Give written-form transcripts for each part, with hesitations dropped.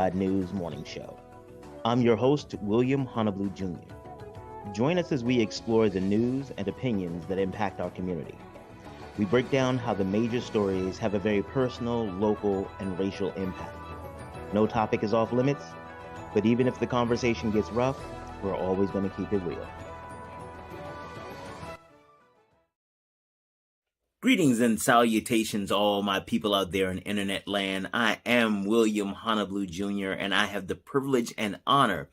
BlackUSA.news morning show. I'm your host, William Honolulu Jr. Join us as we explore the news and opinions that impact our community. We break down how the major stories have a very personal, local, and racial impact. No topic is off limits, but even if the conversation gets rough, we're always going to keep it real. Greetings and salutations, all my people out there in internet land. I am William Honolulu Jr., and I have the privilege and honor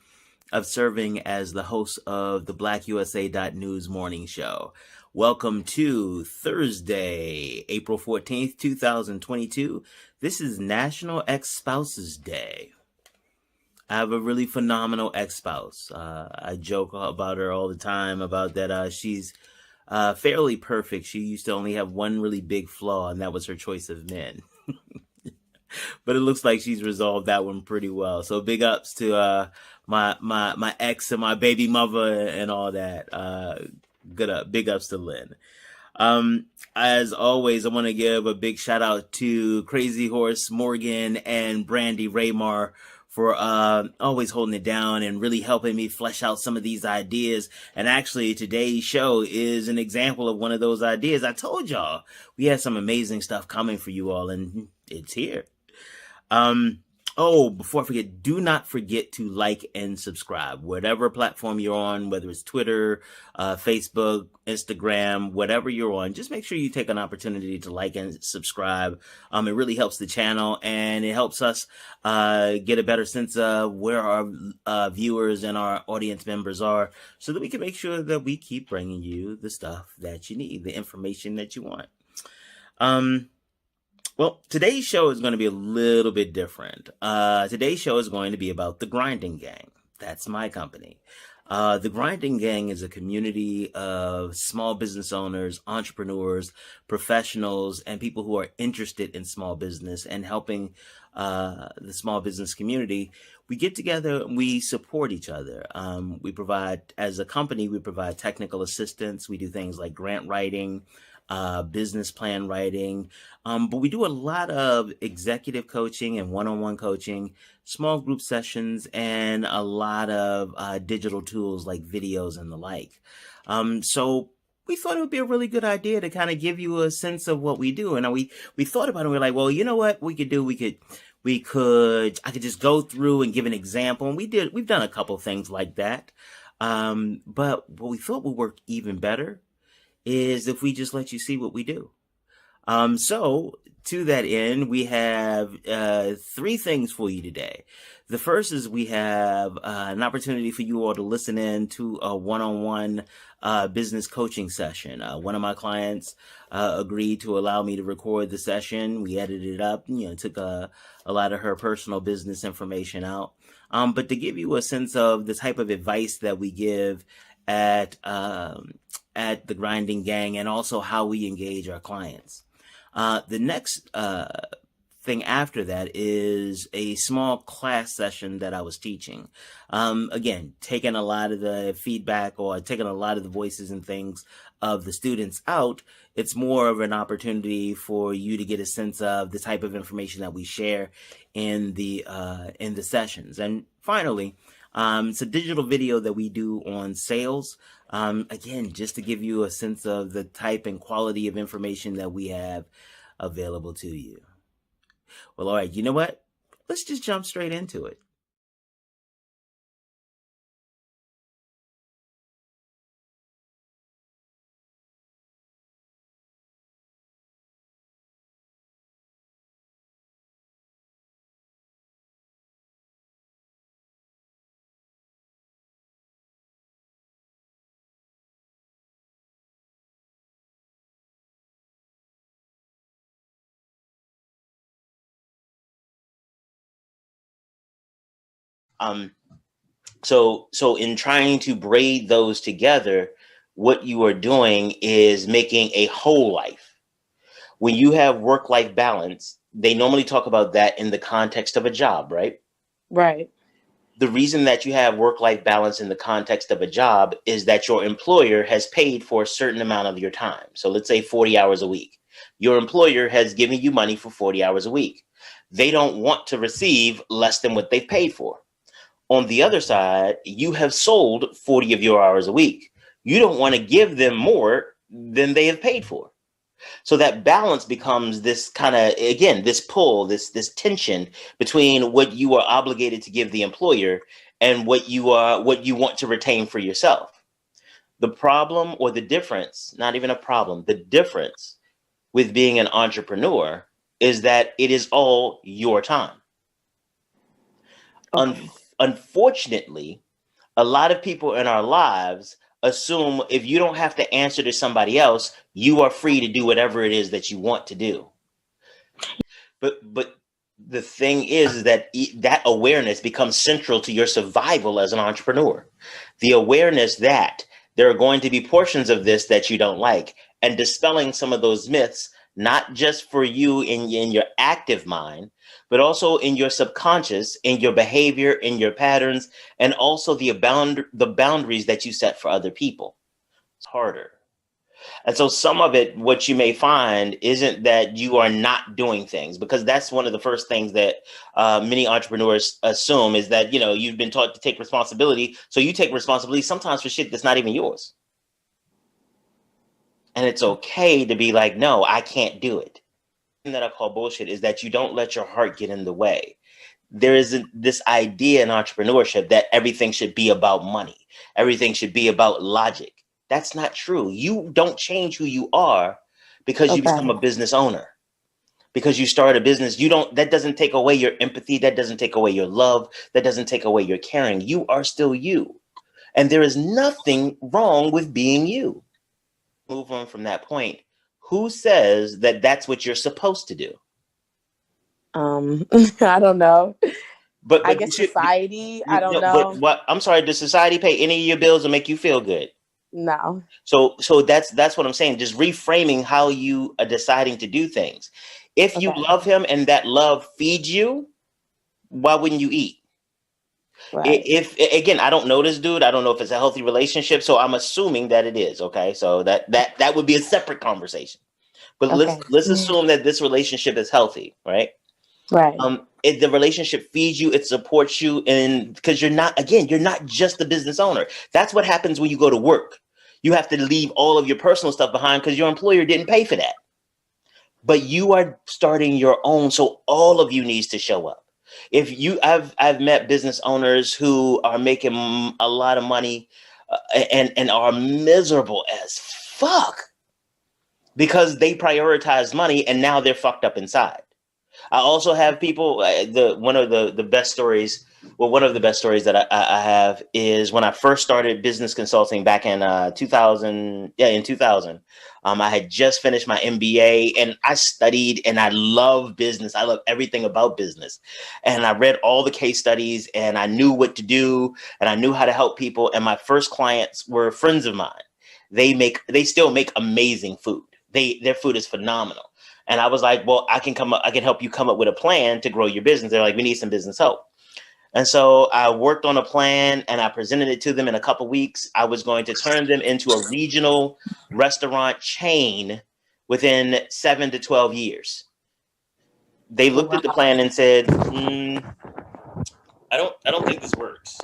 of serving as the host of the BlackUSA.news morning show. Welcome to Thursday, April 14th, 2022. This is National Ex-Spouses Day. I have a really phenomenal ex-spouse. I joke about her all the time about that she's fairly perfect. She used to only have one really big flaw, and that was her choice of men. But it looks like she's resolved that one pretty well. So big ups to my ex and my baby mother and all that. Big ups to Lynn. As always, I want to give a big shout out to Crazy Horse Morgan and Brandy Raymar for always holding it down and really helping me flesh out some of these ideas. And actually, today's show is an example of one of those ideas. I told y'all we had some amazing stuff coming for you all, and it's here. Before I forget, do not forget to like and subscribe. Whatever platform you're on, whether it's Twitter, Facebook, Instagram, whatever you're on, just make sure you take an opportunity to like and subscribe. It really helps the channel, and it helps us get a better sense of where our viewers and our audience members are, so that we can make sure that we keep bringing you the stuff that you need, the information that you want. Well, today's show is going to be a little bit different. Today's show is going to be about the Grinding Gang. That's my company. The Grinding Gang is a community of small business owners, entrepreneurs, professionals, and people who are interested in small business and helping the small business community. We get together and we support each other. As a company, we provide technical assistance. We do things like grant writing, business plan writing, but we do a lot of executive coaching and one-on-one coaching, small group sessions, and a lot of digital tools like videos and the like. So we thought it would be a really good idea to kind of give you a sense of what we do. And we thought about it. We're like, well, you know what we could do? I could just go through and give an example. And we've done a couple things like that. But what we thought would work even better is if we just let you see what we do. So to that end, we have three things for you today. The first is we have an opportunity for you all to listen in to a one-on-one business coaching session. One of my clients agreed to allow me to record the session. We edited it up, took a lot of her personal business information out. But to give you a sense of the type of advice that we give at the Grinding Gang, and also how we engage our clients. The next thing after that is a small class session that I was teaching. Again, taking a lot of the feedback or taking a lot of the voices and things of the students out. It's more of an opportunity for you to get a sense of the type of information that we share in the sessions. And finally, it's a digital video that we do on sales. Again, just to give you a sense of the type and quality of information that we have available to you. Well, all right, you know what? Let's just jump straight into it. So in trying to braid those together, what you are doing is making a whole life. When you have work-life balance, they normally talk about that in the context of a job, right? Right. The reason that you have work-life balance in the context of a job is that your employer has paid for a certain amount of your time. So let's say 40 hours a week. Your employer has given you money for 40 hours a week. They don't want to receive less than what they've paid for. On the other side, you have sold 40 of your hours a week. You don't want to give them more than they have paid for. So that balance becomes this kind of, again, this pull, this tension between what you are obligated to give the employer and what you want to retain for yourself. The problem, or the difference, not even a problem, the difference with being an entrepreneur is that it is all your time. Okay. Unfortunately, a lot of people in our lives assume if you don't have to answer to somebody else, you are free to do whatever it is that you want to do. But the thing is that that awareness becomes central to your survival as an entrepreneur. The awareness that there are going to be portions of this that you don't like, and dispelling some of those myths, not just for you in your active mind, but also in your subconscious, in your behavior, in your patterns, and also the boundaries that you set for other people. It's harder. And so some of it, what you may find isn't that you are not doing things, because that's one of the first things that many entrepreneurs assume, is that, you've been taught to take responsibility. So you take responsibility sometimes for shit that's not even yours. And it's okay to be like, no, I can't do it. The thing that I call bullshit is that you don't let your heart get in the way. There is this idea in entrepreneurship that everything should be about money. Everything should be about logic. That's not true. You don't change who you are because you become a business owner. Because you start a business, that doesn't take away your empathy. That doesn't take away your love. That doesn't take away your caring. You are still you. And there is nothing wrong with being you. Move on from that point. Who says that that's what you're supposed to do? I don't know. But I guess society. I don't know. But what? I'm sorry. Does society pay any of your bills or make you feel good? No. So that's what I'm saying. Just reframing how you are deciding to do things. If you love him and that love feeds you, why wouldn't you eat? Right. If again, I don't know this dude. I don't know if it's a healthy relationship. So I'm assuming that it is. Okay. So that would be a separate conversation. But let's assume that this relationship is healthy, right? Right. If the relationship feeds you, it supports you, and because you're not just the business owner. That's what happens when you go to work. You have to leave all of your personal stuff behind because your employer didn't pay for that. But you are starting your own, so all of you needs to show up. I've met business owners who are making a lot of money and are miserable as fuck because they prioritize money and now they're fucked up inside. I also have people. One of the best stories that I have is when I first started business consulting back in 2000. Yeah, in 2000, I had just finished my MBA and I studied and I love business. I love everything about business, and I read all the case studies and I knew what to do and I knew how to help people. And my first clients were friends of mine. They still make amazing food. Their food is phenomenal. And I was like, well, I can help you come up with a plan to grow your business. They're like, we need some business help. And so I worked on a plan and I presented it to them in a couple of weeks. I was going to turn them into a regional restaurant chain within 7 to 12 years. They looked at the plan and said, I don't think this works.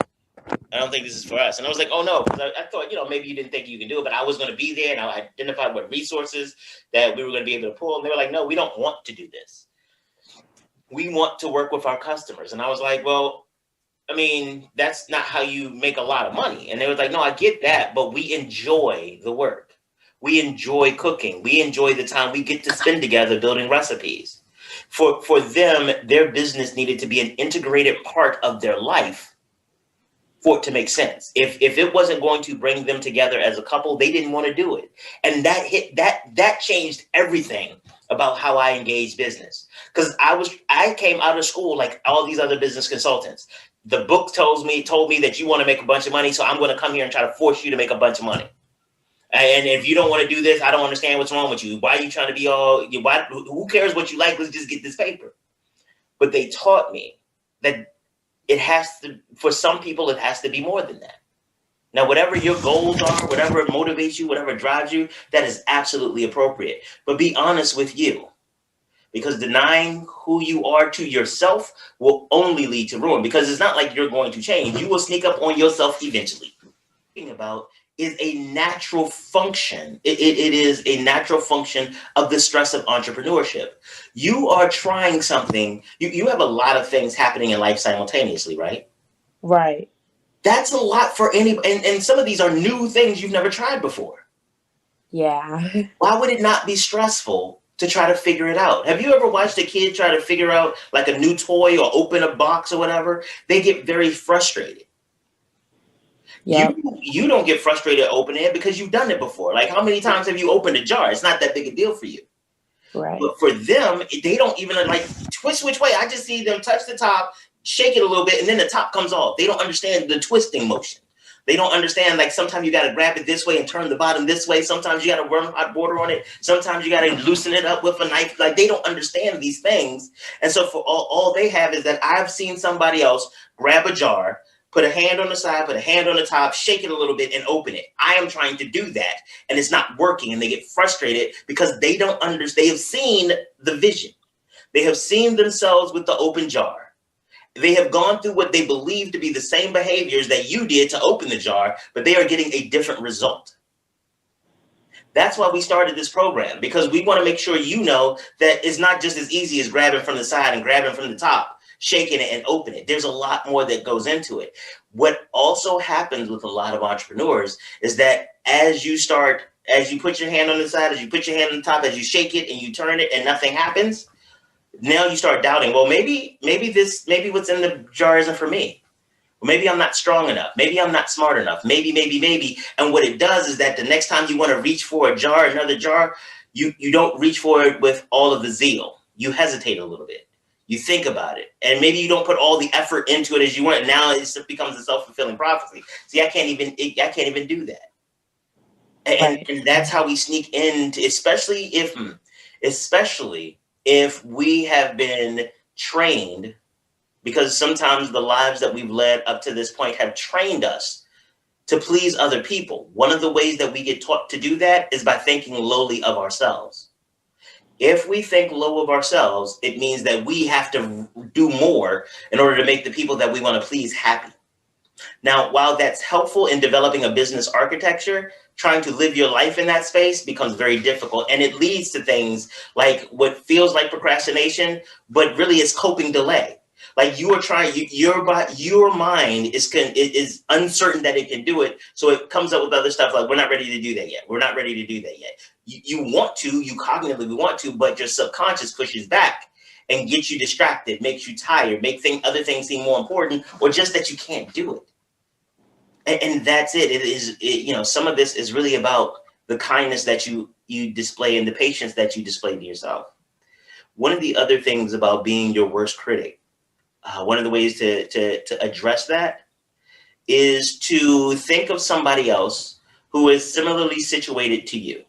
I don't think this is for us. And I was like, oh no, I thought, maybe you didn't think you can do it, but I was going to be there and I identified what resources that we were going to be able to pull. And they were like, no, we don't want to do this. We want to work with our customers. And I was like, well, I mean, that's not how you make a lot of money. And they were like, no, I get that, but we enjoy the work. We enjoy cooking. We enjoy the time we get to spend together building recipes. For them, their business needed to be an integrated part of their life for it to make sense. If it wasn't going to bring them together as a couple, they didn't want to do it. And that changed everything about how I engage business. Because I came out of school like all these other business consultants. The book told me that you want to make a bunch of money, so I'm going to come here and try to force you to make a bunch of money. And if you don't want to do this, I don't understand what's wrong with you. Why are you trying to be who cares what you like? Let's just get this paper. But they taught me that for some people, it has to be more than that. Now, whatever your goals are, whatever motivates you, whatever drives you, that is absolutely appropriate. But be honest with you. because denying who you are to yourself will only lead to ruin, because it's not like you're going to change. You will sneak up on yourself eventually. About is a natural function. It is a natural function of the stress of entrepreneurship. You are trying something. You have a lot of things happening in life simultaneously, right? Right. That's a lot for any, and some of these are new things you've never tried before. Yeah. Why would it not be stressful to try to figure it out? Have you ever watched a kid try to figure out like a new toy or open a box or whatever? They get very frustrated. Yep. You don't get frustrated opening it because you've done it before. Like, how many times have you opened a jar? It's not that big a deal for you. Right. But for them, they don't even like twist which way. I just see them touch the top, shake it a little bit, and then the top comes off. They don't understand the twisting motion. They don't understand, like, sometimes you got to grab it this way and turn the bottom this way. Sometimes you got to run hot water on it. Sometimes you got to loosen it up with a knife. Like, they don't understand these things. And so for all they have is that I've seen somebody else grab a jar, put a hand on the side, put a hand on the top, shake it a little bit, and open it. I am trying to do that, and it's not working, and they get frustrated because they don't understand. They have seen the vision. They have seen themselves with the open jar. They have gone through what they believe to be the same behaviors that you did to open the jar, but they are getting a different result. That's why we started this program, because we want to make sure you know that it's not just as easy as grabbing from the side and grabbing from the top, shaking it and open it. There's a lot more that goes into it. What also happens with a lot of entrepreneurs is that as you put your hand on the side, as you put your hand on the top, as you shake it and you turn it and nothing happens, now you start doubting, well, maybe what's in the jar isn't for me. Maybe I'm not strong enough. Maybe I'm not smart enough. Maybe. And what it does is that the next time you want to reach for a jar, another jar, you don't reach for it with all of the zeal. You hesitate a little bit. You think about it. And maybe you don't put all the effort into it as you want. And now it becomes a self-fulfilling prophecy. See, I can't even do that. And that's how we sneak into, especially if we have been trained, because sometimes the lives that we've led up to this point have trained us to please other people. One of the ways that we get taught to do that is by thinking lowly of ourselves. If we think low of ourselves, it means that we have to do more in order to make the people that we want to please happy. Now, while that's helpful in developing a business architecture, trying to live your life in that space becomes very difficult, and it leads to things like what feels like procrastination, but really is coping delay. Like you are trying, your mind is uncertain that it can do it, so it comes up with other stuff like, we're not ready to do that yet. We're not ready to do that yet. You want to, you cognitively want to, but your subconscious pushes back and gets you distracted, makes you tired, other things seem more important, or just that you can't do it. And that's it. Some of this is really about the kindness that you display and the patience that you display to yourself. One of the other things about being your worst critic, one of the ways to address that is to think of somebody else who is similarly situated to you,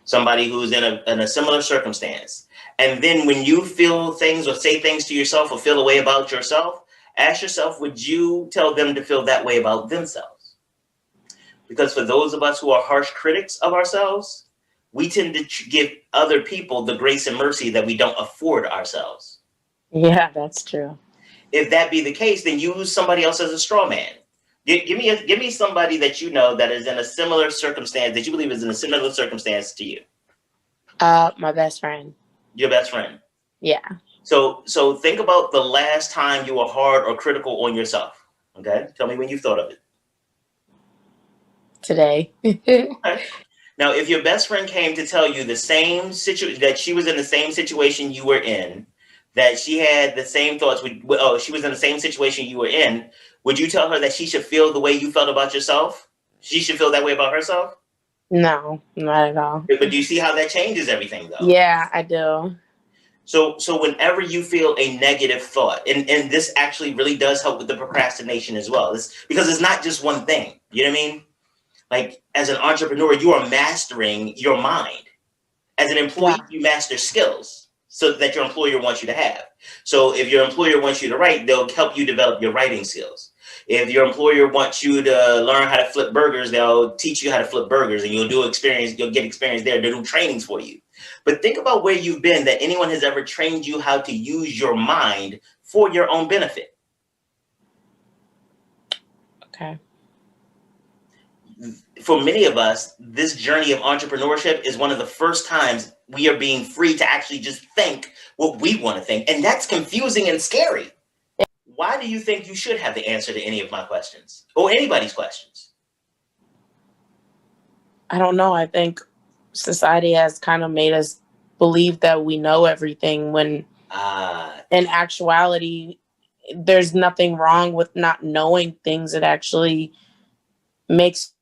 somebody who's in a similar circumstance. And then when you feel things or say things to yourself or feel a way about yourself, ask yourself, would you tell them to feel that way about themselves? Because for those of us who are harsh critics of ourselves, we tend to give other people the grace and mercy that we don't afford ourselves. Yeah, that's true. If that be the case, then use somebody else as a straw man. Give me somebody that you know that is in a similar circumstance, that you believe is in a similar circumstance to you. My best friend. Your best friend. Yeah. So think about the last time you were hard or critical on yourself. Okay, tell me when you thought of it. Today. Okay. Now, if your best friend came to tell you the same situation, that she was in the same situation you were in, that she had the same thoughts, she was in the same situation you were in, would you tell her that she should feel the way you felt about yourself? She should feel that way about herself? No, not at all. But do you see how that changes everything, though? Yeah, I do. So whenever you feel a negative thought, and this actually really does help with the procrastination as well, because it's not just one thing. You know what I mean? Like, as an entrepreneur, you are mastering your mind. As an employee, you master skills so that your employer wants you to have. So if your employer wants you to write, they'll help you develop your writing skills. If your employer wants you to learn how to flip burgers, they'll teach you how to flip burgers, and you'll get experience there. They'll do trainings for you. But think about where you've been that anyone has ever trained you how to use your mind for your own benefit. Okay. For many of us, this journey of entrepreneurship is one of the first times we are being free to actually just think what we want to think. And that's confusing and scary. Why do you think you should have the answer to any of my questions or anybody's questions? I don't know. I think society has kind of made us believe that we know everything when in actuality, there's nothing wrong with not knowing things. It actually makes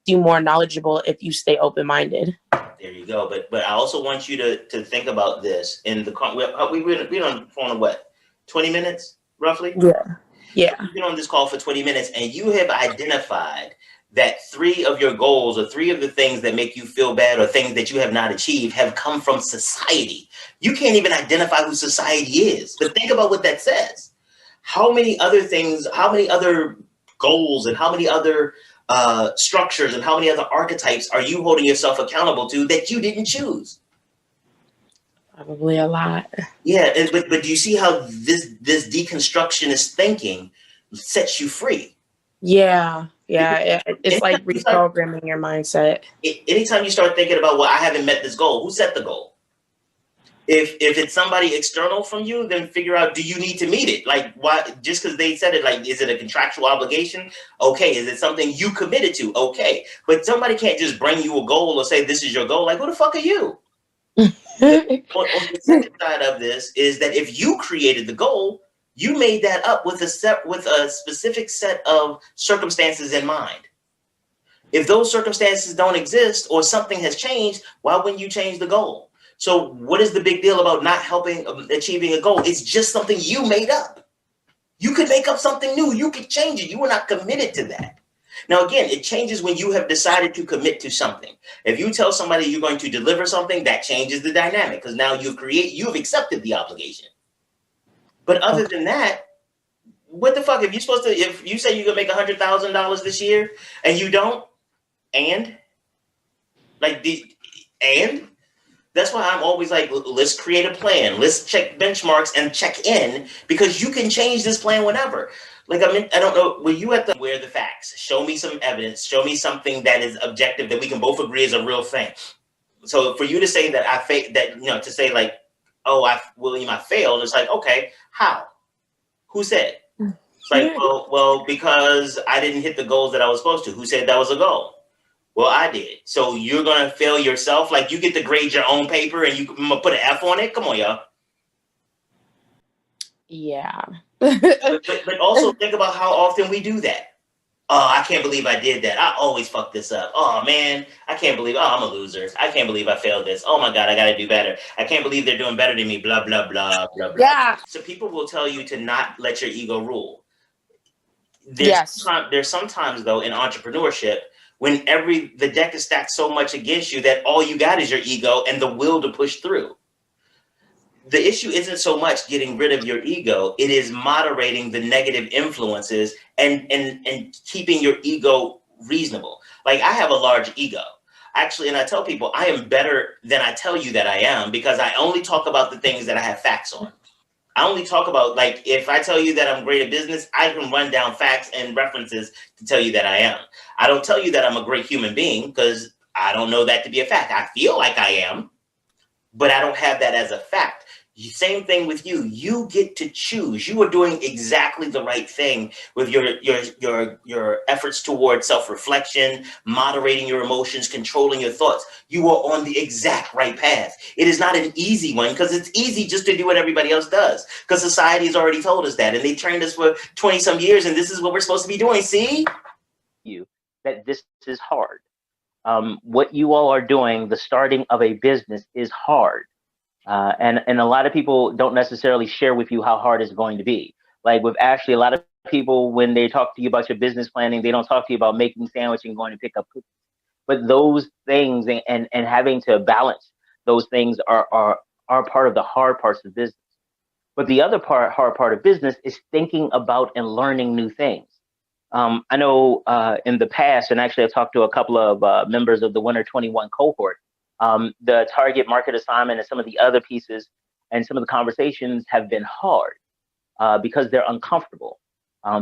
you more knowledgeable if you stay open-minded. There you go. But I also want you to think about this. In the we're on the phone what, 20 minutes roughly? Yeah. So we've been on this call for 20 minutes, and you have identified that 3 of your goals or 3 of the things that make you feel bad or things that you have not achieved have come from society. You can't even identify who society is. But think about what that says. How many other things, how many other goals, and how many other structures and how many other archetypes are you holding yourself accountable to that you didn't choose? Probably a lot. Yeah, but do you see how this deconstructionist thinking sets you free? Yeah. It's like reprogramming your mindset. Anytime you start thinking about, well, I haven't met this goal, who set the goal? If it's somebody external from you, then figure out, do you need to meet it? Like, why? Just because they said it, like, is it a contractual obligation? Okay. Is it something you committed to? Okay. But somebody can't just bring you a goal or say, this is your goal. Like, who the fuck are you? on the second side of this is that if you created the goal, you made that up with a specific set of circumstances in mind. If those circumstances don't exist or something has changed, why wouldn't you change the goal? So what is the big deal about not helping achieving a goal? It's just something you made up. You could make up something new. You could change it. You were not committed to that. Now, again, it changes when you have decided to commit to something. If you tell somebody you're going to deliver something, that changes the dynamic because now you've accepted the obligation. But other than that, what the fuck? If you say you're gonna make $100,000 this year and you don't, and that's why I'm always like, let's create a plan. Let's check benchmarks and check in because you can change this plan whenever. Like, I don't know, were you at where the facts? Show me some evidence. Show me something that is objective that we can both agree is a real thing. So for you to say that to say like, oh, William, I failed. It's like, okay, how? Who said? It's like, well, because I didn't hit the goals that I was supposed to. Who said that was a goal? Well, I did. So you're going to fail yourself? Like, you get to grade your own paper and you put an F on it? Come on, y'all. Yeah. but also think about how often we do that. Oh, I can't believe I did that. I always fuck this up. Oh, man, I can't believe, I'm a loser. I can't believe I failed this. Oh, my God, I got to do better. I can't believe they're doing better than me, blah, blah, blah, blah, blah. Yeah. So people will tell you to not let your ego rule. Yes. There's sometimes, though, in entrepreneurship, when the deck is stacked so much against you that all you got is your ego and the will to push through. The issue isn't so much getting rid of your ego. It is moderating the negative influences and keeping your ego reasonable. Like, I have a large ego. Actually, and I tell people I am better than I tell you that I am because I only talk about the things that I have facts on. I only talk about, like, if I tell you that I'm great at business, I can run down facts and references to tell you that I am. I don't tell you that I'm a great human being because I don't know that to be a fact. I feel like I am, but I don't have that as a fact. Same thing with you. You get to choose. You are doing exactly the right thing with your efforts toward self-reflection, moderating your emotions, controlling your thoughts. You are on the exact right path. It is not an easy one because it's easy just to do what everybody else does because society has already told us that and they trained us for 20 some years and this is what we're supposed to be doing. See? You that this is hard. What you all are doing, the starting of a business is hard. And a lot of people don't necessarily share with you how hard it's going to be. Like with Ashley, a lot of people, when they talk to you about your business planning, they don't talk to you about making sandwich and going to pick up cookies. But those things and having to balance those things are part of the hard parts of business. But the other hard part of business is thinking about and learning new things. I know in the past, and actually I've talked to a couple of members of the Winter 21 cohort, the target market assignment and some of the other pieces and some of the conversations have been hard because they're uncomfortable,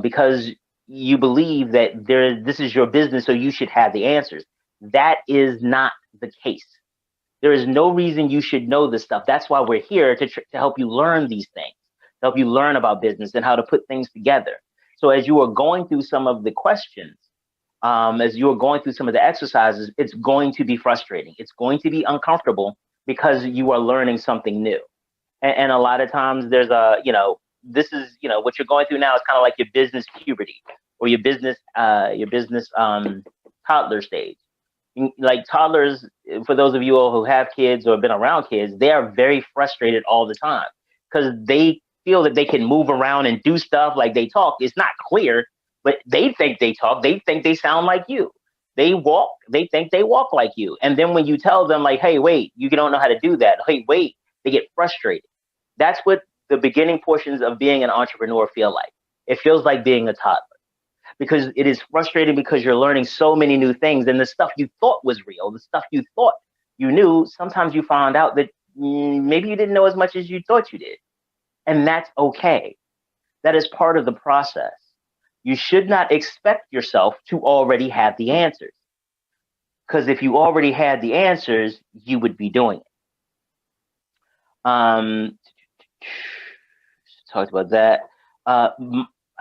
because you believe that this is your business, so you should have the answers. That is not the case. There is no reason you should know this stuff. That's why we're here to help you learn these things, to help you learn about business and how to put things together. So as you are going through some of the questions, as you are going through some of the exercises, it's going to be frustrating. It's going to be uncomfortable because you are learning something new. And a lot of times there's this is, what you're going through now is kind of like your business puberty or your business toddler stage. Like toddlers, for those of you all who have kids or have been around kids, they are very frustrated all the time because they feel that they can move around and do stuff like they talk. It's not clear, but they think they talk. They think they sound like you. They walk. They think they walk like you. And then when you tell them like, hey, wait, you don't know how to do that. Hey, wait, they get frustrated. That's what the beginning portions of being an entrepreneur feel like. It feels like being a toddler because it is frustrating because you're learning so many new things, and the stuff you thought was real, the stuff you thought you knew, sometimes you find out that maybe you didn't know as much as you thought you did. And that's okay. That is part of the process. You should not expect yourself to already have the answers. Because if you already had the answers, you would be doing it. Talked about that.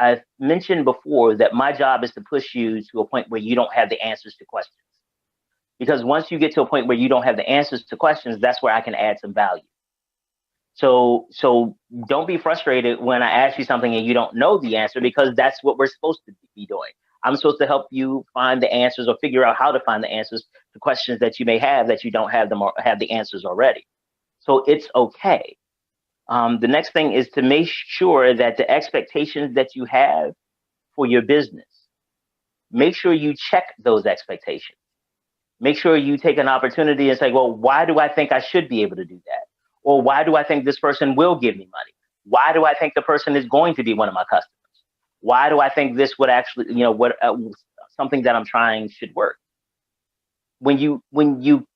I've mentioned before that my job is to push you to a point where you don't have the answers to questions. Because once you get to a point where you don't have the answers to questions, that's where I can add some value. So don't be frustrated when I ask you something and you don't know the answer, because that's what we're supposed to be doing. I'm supposed to help you find the answers or figure out how to find the answers to questions that you may have that you don't have them or have the answers already. So it's okay. The next thing is to make sure that the expectations that you have for your business, make sure you check those expectations. Make sure you take an opportunity and say, well, why do I think I should be able to do that? Or why do I think this person will give me money? Why do I think the person is going to be one of my customers? Why do I think this would actually, something that I'm trying should work? When you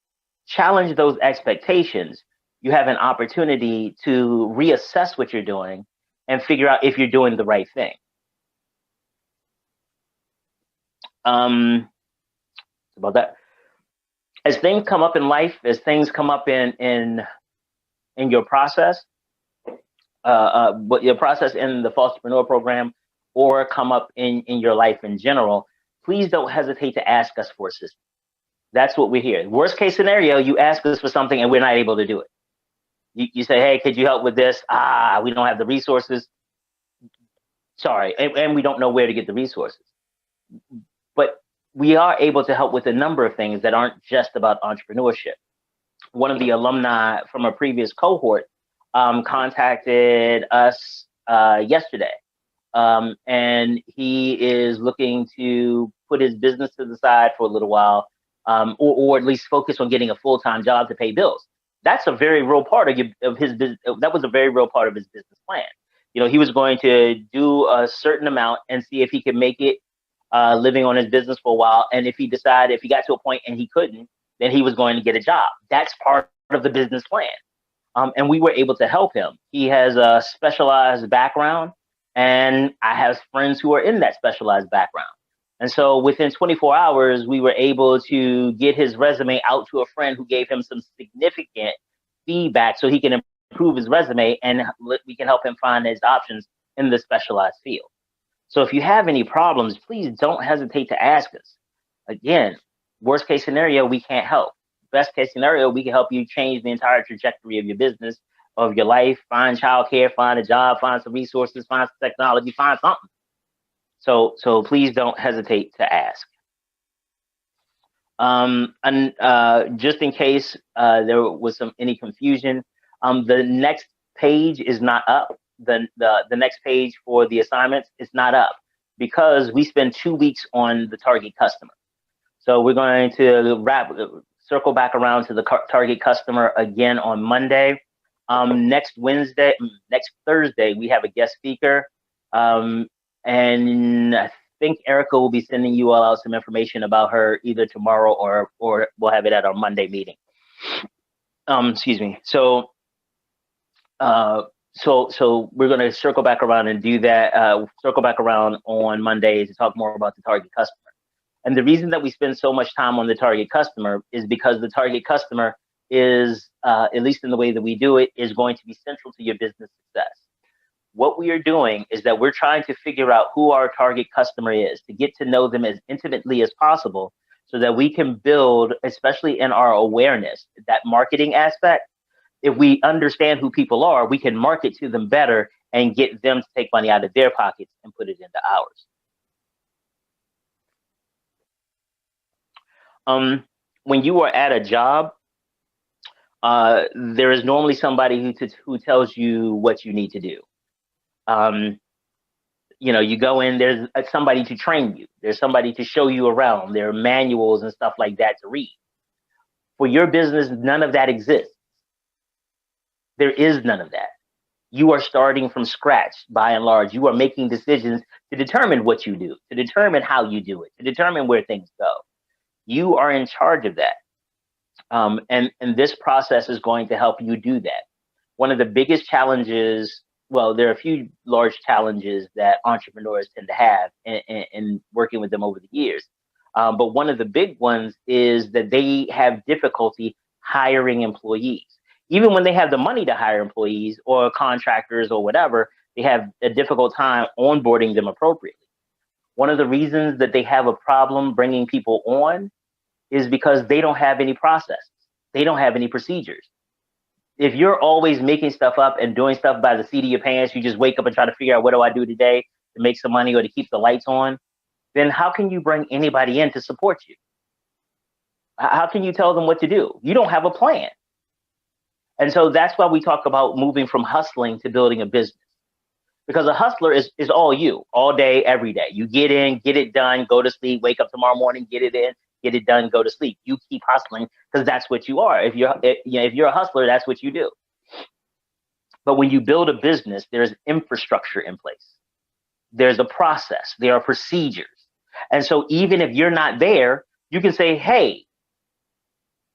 challenge those expectations, you have an opportunity to reassess what you're doing and figure out if you're doing the right thing. About that. As things come up in life, as things come up in your process, but your process in the Fosterpreneur program, or come up in your life in general, please don't hesitate to ask us for assistance. That's what we're here. Worst case scenario, you ask us for something and we're not able to do it. You say, hey, could you help with this? We don't have the resources. Sorry, and we don't know where to get the resources. But we are able to help with a number of things that aren't just about entrepreneurship. One of the alumni from a previous cohort contacted us yesterday. And he is looking to put his business to the side for a little while, or at least focus on getting a full-time job to pay bills. That's a very real part of his business. That was a very real part of his business plan. He was going to do a certain amount and see if he could make it living on his business for a while. And if he got to a point and he couldn't, then he was going to get a job. That's part of the business plan. And we were able to help him. He has a specialized background, and I have friends who are in that specialized background. And so within 24 hours, we were able to get his resume out to a friend who gave him some significant feedback so he can improve his resume, and we can help him find his options in the specialized field. So if you have any problems, please don't hesitate to ask us. Again, worst case scenario, we can't help. Best case scenario, we can help you change the entire trajectory of your business, of your life, find childcare, find a job, find some resources, find some technology, find something. So please don't hesitate to ask. And just in case there was any confusion, the next page is not up. The next page for the assignments is not up because we spend 2 weeks on the target customer. So we're going to circle back around to the target customer again on Monday. Next Thursday, we have a guest speaker. And I think Erica will be sending you all out some information about her either tomorrow or we'll have it at our Monday meeting. Excuse me. So we're going to circle back around and do that. Circle back around on Monday to talk more about the target customer. And the reason that we spend so much time on the target customer is because the target customer is, at least in the way that we do it, is going to be central to your business success. What we are doing is that we're trying to figure out who our target customer is, to get to know them as intimately as possible so that we can build, especially in our awareness, that marketing aspect. If we understand who people are, we can market to them better and get them to take money out of their pockets and put it into ours. When you are at a job, there is normally somebody who tells you what you need to do. You go in, there's somebody to train you. There's somebody to show you around. There are manuals and stuff like that to read. For your business, none of that exists. There is none of that. You are starting from scratch, by and large. You are making decisions to determine what you do, to determine how you do it, to determine where things go. You are in charge of that. And this process is going to help you do that. One of the biggest challenges, well, there are a few large challenges that entrepreneurs tend to have in working with them over the years. But one of the big ones is that they have difficulty hiring employees. Even when they have the money to hire employees or contractors or whatever, they have a difficult time onboarding them appropriately. One of the reasons that they have a problem bringing people on is because they don't have any processes. They don't have any procedures. If you're always making stuff up and doing stuff by the seat of your pants, you just wake up and try to figure out, what do I do today to make some money or to keep the lights on, then how can you bring anybody in to support you? How can you tell them what to do? You don't have a plan. And so that's why we talk about moving from hustling to building a business. Because a hustler is all you, all day, every day. You get in, get it done, go to sleep, wake up tomorrow morning, get it in, get it done, go to sleep. You keep hustling because that's what you are. If you're a hustler, that's what you do. But when you build a business, there's infrastructure in place. There's a process. There are procedures. And so even if you're not there, you can say, hey,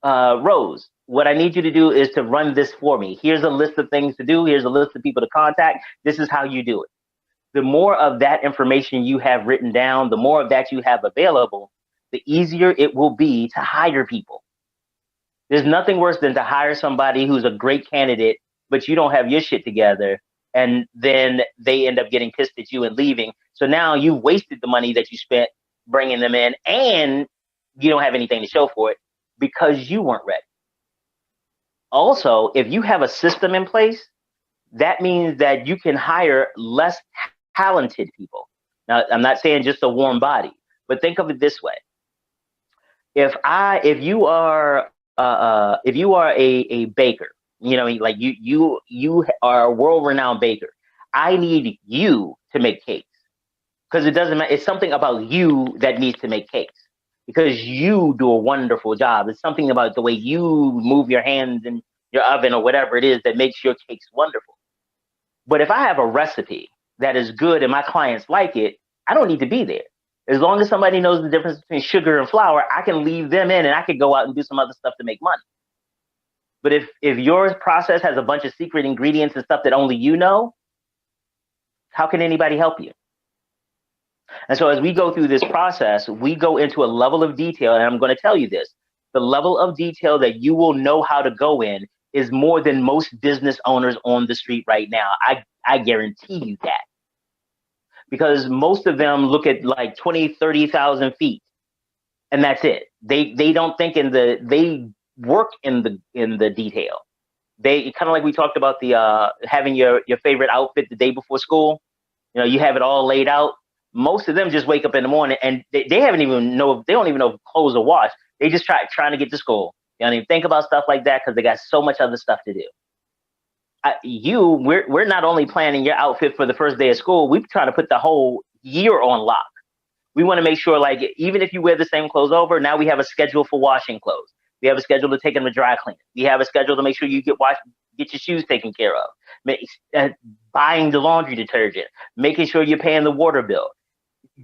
Rose, what I need you to do is to run this for me. Here's a list of things to do. Here's a list of people to contact. This is how you do it. The more of that information you have written down, the more of that you have available, the easier it will be to hire people. There's nothing worse than to hire somebody who's a great candidate, but you don't have your shit together, and then they end up getting pissed at you and leaving. So now you've wasted the money that you spent bringing them in, and you don't have anything to show for it because you weren't ready. Also, if you have a system in place, that means that you can hire less talented people. Now, I'm not saying just a warm body, but think of it this way. If you are a baker, like you are a world-renowned baker, I need you to make cakes, because it doesn't matter. It's something about you that needs to make cakes, because you do a wonderful job. It's something about the way you move your hands in your oven or whatever it is that makes your cakes wonderful. But if I have a recipe that is good and my clients like it, I don't need to be there. As long as somebody knows the difference between sugar and flour, I can leave them in and I can go out and do some other stuff to make money. But if your process has a bunch of secret ingredients and stuff that only you know, how can anybody help you? And so as we go through this process, we go into a level of detail, and I'm going to tell you this, the level of detail that you will know how to go in is more than most business owners on the street right now. I guarantee you that. Because most of them look at like 20, 30,000 feet, and that's it. They don't think they work in the detail. They kind of, like we talked about the having your favorite outfit the day before school. You have it all laid out. Most of them just wake up in the morning and they don't even know if clothes are washed. They just trying to get to school. They don't even think about stuff like that because they got so much other stuff to do. We're not only planning your outfit for the first day of school, we're trying to put the whole year on lock. We want to make sure, like, even if you wear the same clothes over, now we have a schedule for washing clothes. We have a schedule to take them to dry cleaning. We have a schedule to make sure you get your shoes taken care of. Buying the laundry detergent, making sure you're paying the water bill.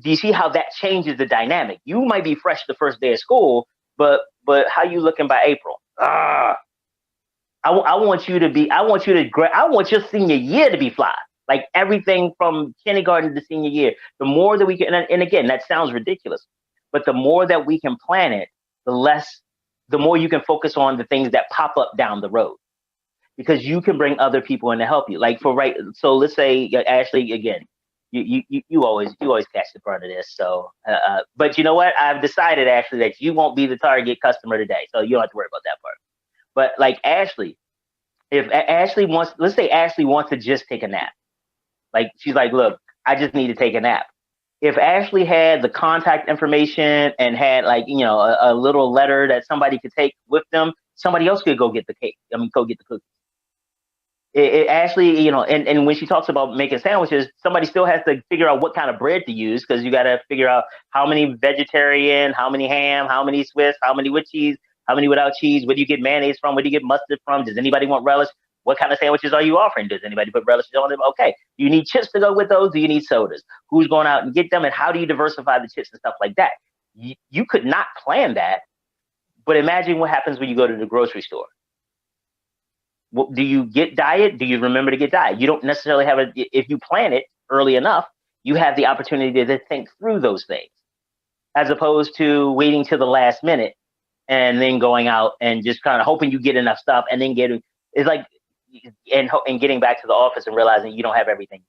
do you see how that changes the dynamic? You might be fresh the first day of school, but how you looking by April? I want you to be, I want your senior year to be fly. Like everything from kindergarten to senior year. The more that we can, and again, that sounds ridiculous, but the more that we can plan it, the more you can focus on the things that pop up down the road, because you can bring other people in to help you. Like so let's say Ashley, again, you always catch the front of this. So, but you know what? I've decided, Ashley, that you won't be the target customer today, so you don't have to worry about that part. But like Ashley, if Ashley wants, let's say Ashley wants to just take a nap. Like she's like, look, I just need to take a nap. If Ashley had the contact information and had like, a little letter that somebody could take with them, somebody else could go get the cake. Go get the cookies. Ashley, and when she talks about making sandwiches, somebody still has to figure out what kind of bread to use, because you got to figure out how many vegetarian, how many ham, how many Swiss, how many with cheese, how many without cheese, where do you get mayonnaise from, where do you get mustard from, does anybody want relish? What kind of sandwiches are you offering? Does anybody put relish on them? Okay. Do you need chips to go with those? Do you need sodas? Who's going out and get them? And how do you diversify the chips and stuff like that? You could not plan that, but imagine what happens when you go to the grocery store. Do you get diet? Do you remember to get diet? You don't necessarily have if you plan it early enough, you have the opportunity to think through those things, as opposed to waiting till the last minute and then going out and just kind of hoping you get enough stuff and then getting back to the office and realizing you don't have everything.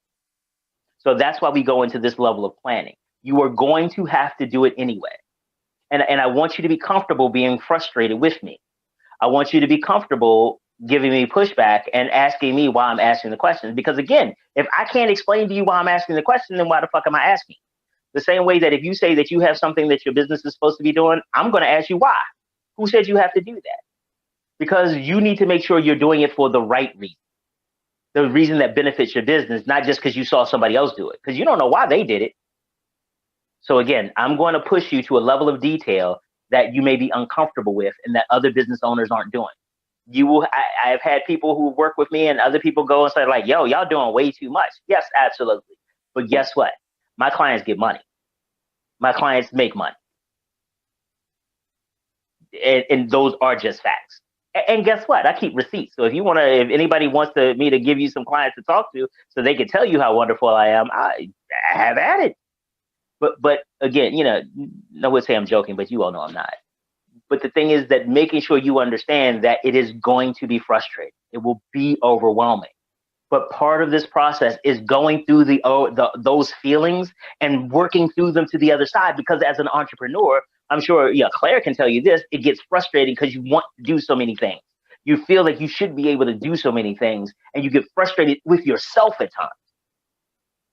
So that's why we go into this level of planning. You are going to have to do it anyway. And I want you to be comfortable being frustrated with me. I want you to be comfortable giving me pushback and asking me why I'm asking the questions. Because again, if I can't explain to you why I'm asking the question, then why the fuck am I asking? The same way that if you say that you have something that your business is supposed to be doing, I'm going to ask you why. Who said you have to do that? Because you need to make sure you're doing it for the right reason. The reason that benefits your business, not just because you saw somebody else do it, because you don't know why they did it. So again, I'm going to push you to a level of detail that you may be uncomfortable with and that other business owners aren't doing. I've had people who work with me and other people go and say like, yo, y'all doing way too much. Yes, absolutely. But guess what? My clients get money. My clients make money. And those are just facts. And guess what? I keep receipts. So if anybody wants me to give you some clients to talk to so they can tell you how wonderful I am, I have at it. But again, no one say I'm joking, but you all know I'm not. But the thing is that making sure you understand that it is going to be frustrating. It will be overwhelming. But part of this process is going through those feelings and working through them to the other side. Because as an entrepreneur, I'm sure Claire can tell you this, it gets frustrating because you want to do so many things. You feel like you should be able to do so many things, and you get frustrated with yourself at times.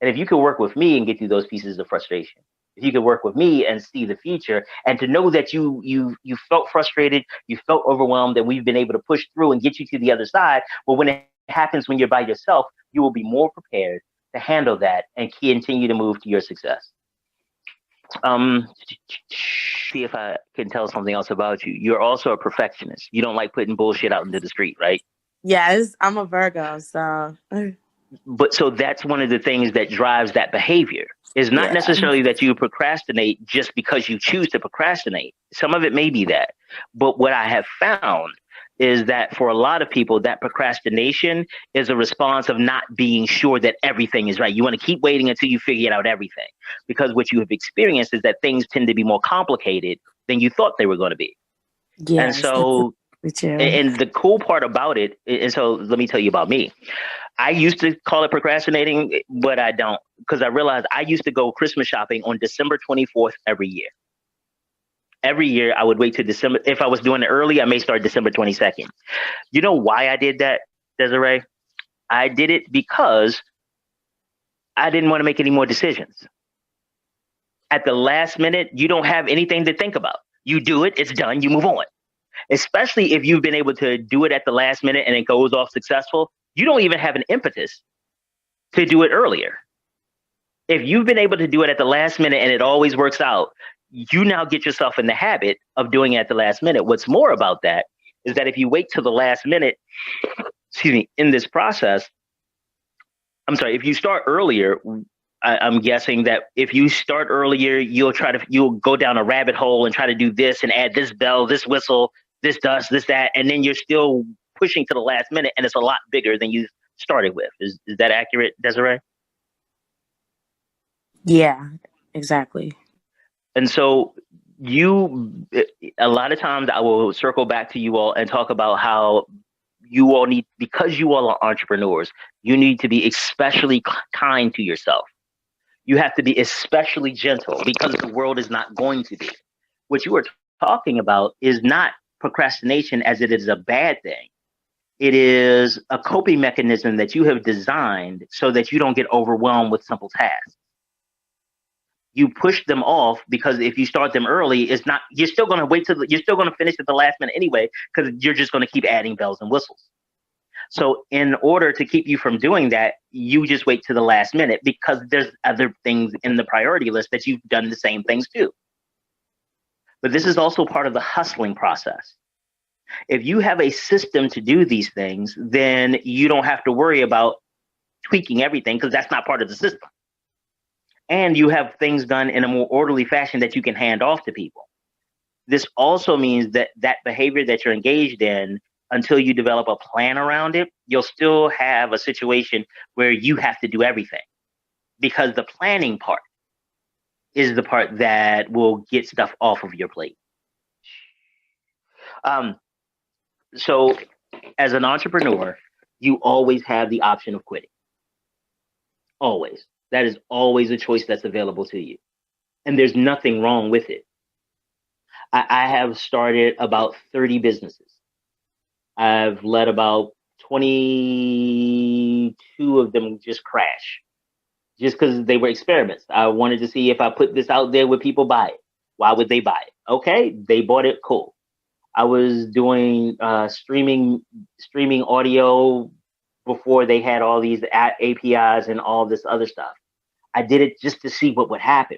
And if you could work with me and get through those pieces of frustration, if you could work with me and see the future, and to know that you felt frustrated, you felt overwhelmed, and we've been able to push through and get you to the other side. Well, when it happens when you're by yourself, you will be more prepared to handle that and continue to move to your success. See if I can tell something else about you. You're also a perfectionist. You don't like putting bullshit out into the street, right? Yes, I'm a Virgo, so. But so that's one of the things that drives that behavior. Is not necessarily that you procrastinate just because you choose to procrastinate. Some of it may be that. But what I have found is that for a lot of people, that procrastination is a response of not being sure that everything is right. You want to keep waiting until you figure out everything, because what you have experienced is that things tend to be more complicated than you thought they were going to be. Yes, and so, and the cool part about it, and so let me tell you about me. I used to call it procrastinating, but I don't, because I realized I used to go Christmas shopping on December 24th every year. Every year I would wait to December. If I was doing it early, I may start December 22nd. You know why I did that, Desiree? I did it because I didn't want to make any more decisions. At the last minute, you don't have anything to think about. You do it, it's done, you move on. Especially if you've been able to do it at the last minute and it goes off successful, you don't even have an impetus to do it earlier. If you've been able to do it at the last minute and it always works out, you now get yourself in the habit of doing it at the last minute. What's more about that is that if you wait till the last minute, in this process, if you start earlier, I'm guessing that if you start earlier, you'll go down a rabbit hole and try to do this and add this bell, this whistle, this does, this, that, and then you're still pushing to the last minute, and it's a lot bigger than you started with. Is that accurate, Desiree? Yeah, exactly. And so a lot of times I will circle back to you all and talk about how you all need, because you all are entrepreneurs, you need to be especially kind to yourself. You have to be especially gentle because the world is not going to be. What you are talking about is not procrastination as it is a bad thing. It is a coping mechanism that you have designed so that you don't get overwhelmed with simple tasks. You push them off because if you start them early, you're still going to you're still going to finish at the last minute anyway, because you're just going to keep adding bells and whistles. So in order to keep you from doing that, you just wait to the last minute because there's other things in the priority list that you've done the same things too. But this is also part of the hustling process. If you have a system to do these things, then you don't have to worry about tweaking everything because that's not part of the system. And you have things done in a more orderly fashion that you can hand off to people. This also means that that behavior that you're engaged in, until you develop a plan around it, you'll still have a situation where you have to do everything, because the planning part is the part that will get stuff off of your plate. So as an entrepreneur, you always have the option of quitting. Always. That is always a choice that's available to you. And there's nothing wrong with it. I have started about 30 businesses. I've let about 22 of them just crash, just because they were experiments. I wanted to see if I put this out there, would people buy it? Why would they buy it? Okay, they bought it, cool. I was doing streaming audio before they had all these APIs and all this other stuff. I did it just to see what would happen,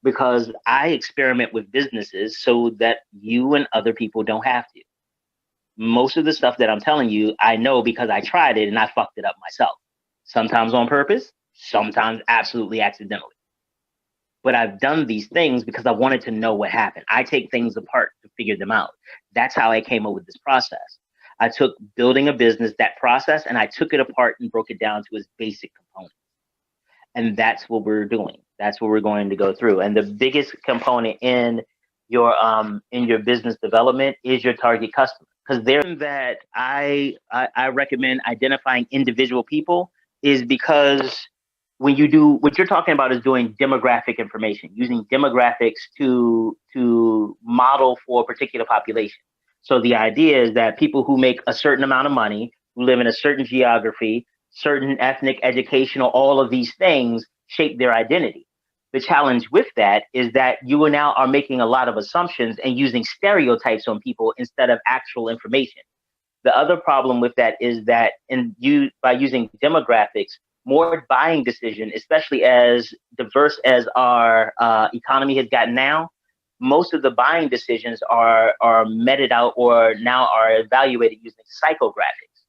because I experiment with businesses so that you and other people don't have to. Most of the stuff that I'm telling you, I know because I tried it and I fucked it up myself. Sometimes on purpose, sometimes absolutely accidentally. But I've done these things because I wanted to know what happened. I take things apart to figure them out. That's how I came up with this process. I took building a business, that process, and I took it apart and broke it down to its basic components. And that's what we're doing. That's what we're going to go through. And the biggest component in your business development is your target customer. Because that I recommend identifying individual people is because when you do what you're talking about is doing demographic information, using demographics to model for a particular population. So the idea is that people who make a certain amount of money, who live in a certain geography, certain ethnic, educational, all of these things shape their identity. The challenge with that is that you now are making a lot of assumptions and using stereotypes on people instead of actual information. The other problem with that is that by using demographics, more buying decision, especially as diverse as our economy has gotten now, most of the buying decisions are meted out or now are evaluated using psychographics.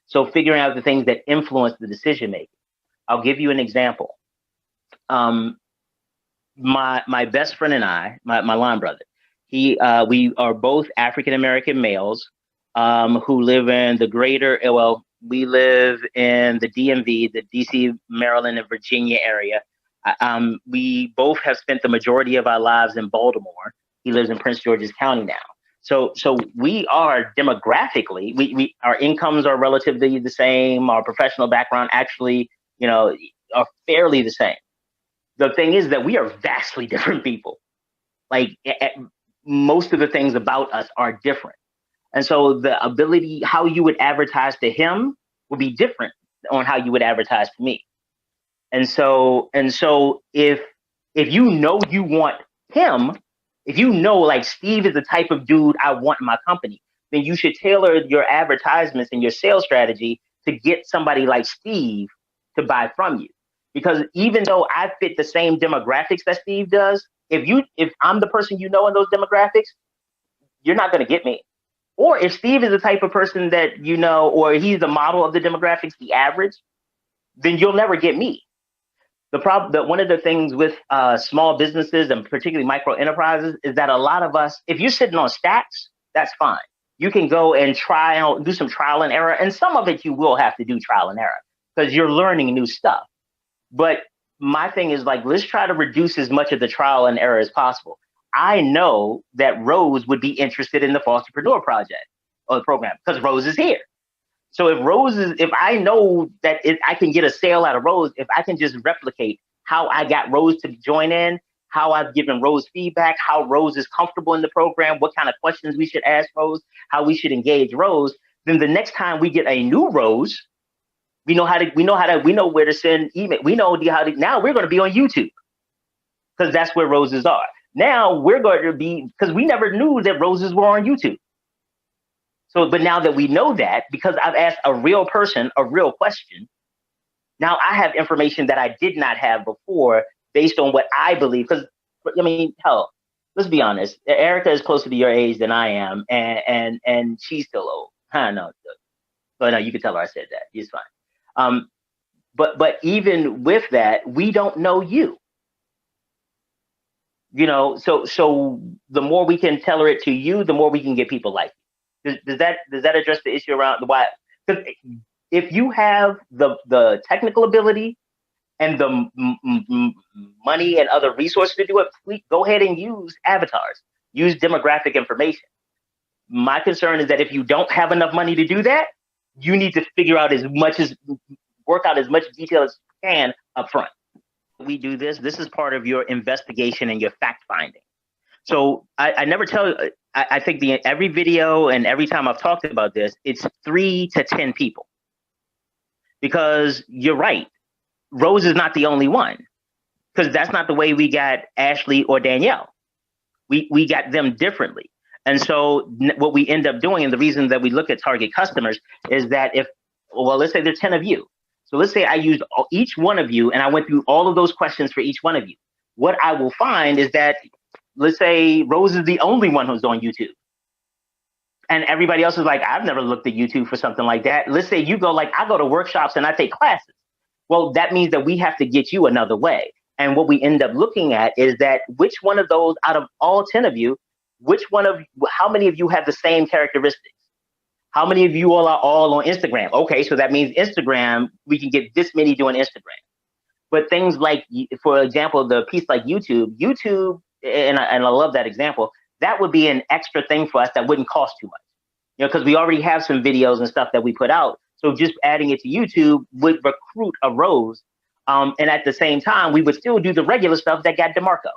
So figuring out the things that influence the decision making. I'll give you an example. My best friend and I, my line brother, we are both African American males who live in the we live in the DMV, the DC, Maryland, and Virginia area. We both have spent the majority of our lives in Baltimore. He lives in Prince George's County now. So we are demographically, our incomes are relatively the same. Our professional background actually, are fairly the same. The thing is that we are vastly different people. Like most of the things about us are different. And so the ability, how you would advertise to him would be different on how you would advertise to me. And so if you know you want him, if you know like Steve is the type of dude I want in my company, then you should tailor your advertisements and your sales strategy to get somebody like Steve to buy from you. Because even though I fit the same demographics that Steve does, if I'm the person you know in those demographics, you're not going to get me. Or if Steve is the type of person that you know, or he's the model of the demographics, the average, then you'll never get me. one of the things with small businesses and particularly micro enterprises is that a lot of us, if you're sitting on stacks, that's fine. You can go and do some trial and error, and some of it you will have to do trial and error because you're learning new stuff. But my thing is like, let's try to reduce as much of the trial and error as possible. I know that Rose would be interested in the Fosterpreneur project or the program because Rose is here. So if I know that I can get a sale out of Rose, if I can just replicate how I got Rose to join in, how I've given Rose feedback, how Rose is comfortable in the program, what kind of questions we should ask Rose, how we should engage Rose, then the next time we get a new Rose, we know where to send email. We know now we're going to be on YouTube because that's where roses are. Now we're going to be, because we never knew that roses were on YouTube. So, but now that we know that, because I've asked a real person a real question, now I have information that I did not have before based on what I believe. Because, I mean, hell, let's be honest. Erica is closer to your age than I am, and she's still old. No, you can tell her I said that. It's fine. But even with that, we don't know you. You know, so the more we can tailor it to you, the more we can get people like you. Does that address the issue around the why? Because if you have the technical ability and the money and other resources to do it, please go ahead and use avatars, use demographic information. My concern is that if you don't have enough money to do that, you need to work out as much detail as you can up front. We do this. This is part of your investigation and your fact finding. So I never tell you. I think every video and every time I've talked about this, it's 3 to 10 people. Because you're right, Rose is not the only one. Because that's not the way we got Ashley or Danielle. We got them differently. And so what we end up doing, and the reason that we look at target customers, is that let's say there's 10 of you. So let's say I used each one of you and I went through all of those questions for each one of you. What I will find is that, let's say Rose is the only one who's on YouTube. And everybody else is like, I've never looked at YouTube for something like that. Let's say you go I go to workshops and I take classes. Well, that means that we have to get you another way. And what we end up looking at is that which one of those out of all 10 of you, how many of you have the same characteristics? How many of you all are all on Instagram? Okay, so that means Instagram, we can get this many doing Instagram. But things like, for example, the piece like YouTube, and I love that example, that would be an extra thing for us that wouldn't cost too much. You know, because we already have some videos and stuff that we put out. So just adding it to YouTube would recruit a Rose. And at the same time, we would still do the regular stuff that got DeMarco.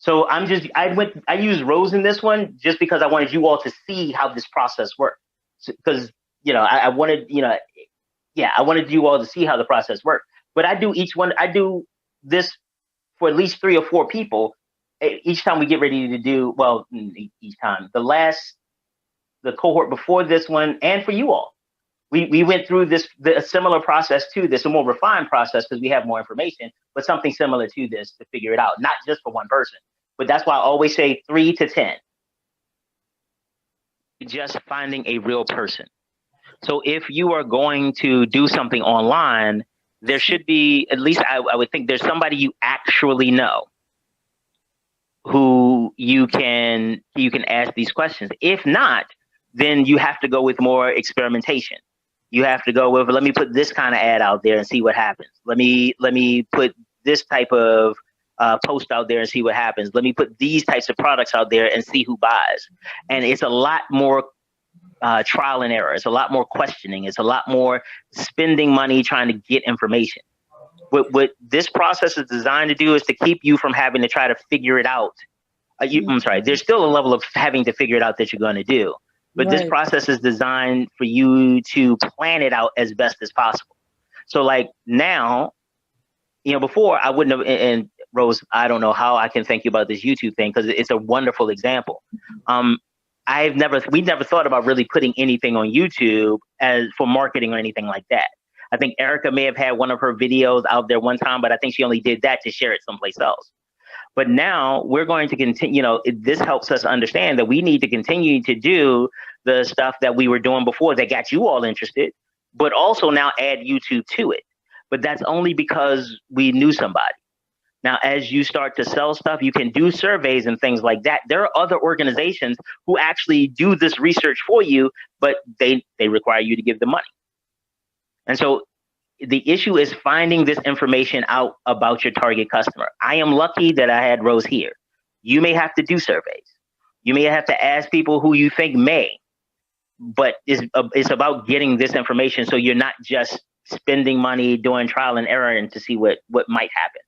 So I used Rose in this one just because I wanted you all to see how this process worked. Because, I wanted you all to see how the process worked. But I do this for at least 3 or 4 people each time we get ready to do, each time, the cohort before this one, and for you all. We went through a similar process to this, a more refined process because we have more information, but something similar to this to figure it out, not just for one person. But that's why I always say 3 to 10. Just finding a real person. So if you are going to do something online, there should be, at least I would think there's somebody you actually know who you can ask these questions. If not, then you have to go with more experimentation. You have to go with, let me put this kind of ad out there and see what happens. Let me put this type of post out there and see what happens. Let me put these types of products out there and see who buys. And it's a lot more trial and error. It's a lot more questioning. It's a lot more spending money trying to get information. What this process is designed to do is to keep you from having to try to figure it out. There's still a level of having to figure it out that you're going to do. But This process is designed for you to plan it out as best as possible. So like now, before I wouldn't have, and Rose, I don't know how I can thank you about this YouTube thing because it's a wonderful example. We never thought about really putting anything on YouTube as for marketing or anything like that. I think Erica may have had one of her videos out there one time, but I think she only did that to share it someplace else. But now we're going to continue, this helps us understand that we need to continue to do the stuff that we were doing before that got you all interested, but also now add YouTube to it. but that's only because we knew somebody. Now, as you start to sell stuff, you can do surveys and things like that. There are other organizations who actually do this research for you, but they require you to give them money. And so the issue is finding this information out about your target customer. I am lucky that I had Rose here. You may have to do surveys. You may have to ask people who you think may, but it's about getting this information so you're not just spending money doing trial and error and to see what might happen.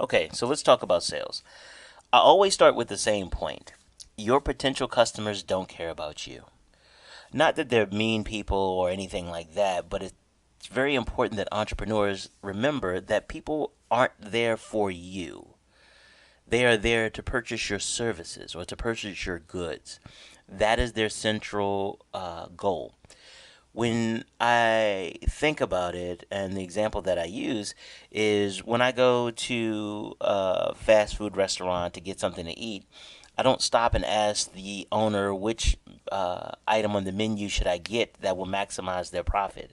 Okay, so let's talk about sales. I always start with the same point. Your potential customers don't care about you. Not that they're mean people or anything like that, but it's very important that entrepreneurs remember that people aren't there for you. They are there to purchase your services or to purchase your goods. That is their central goal. When I think about it, and the example that I use is when I go to a fast food restaurant to get something to eat, I don't stop and ask the owner which item on the menu should I get that will maximize their profit,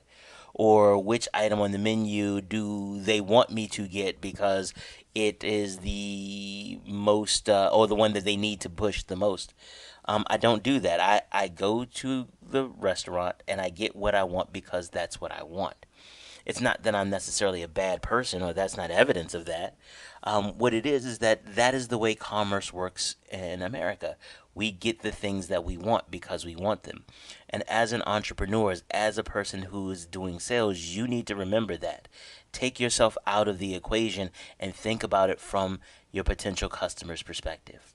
or which item on the menu do they want me to get because it is the most or the one that they need to push the most. I don't do that. I go to the restaurant and I get what I want because that's what I want. It's not that I'm necessarily a bad person or that's not evidence of that. What it is that is the way commerce works in America. We get the things that we want because we want them. And as an entrepreneur, as a person who is doing sales, you need to remember that. Take yourself out of the equation and think about it from your potential customer's perspective.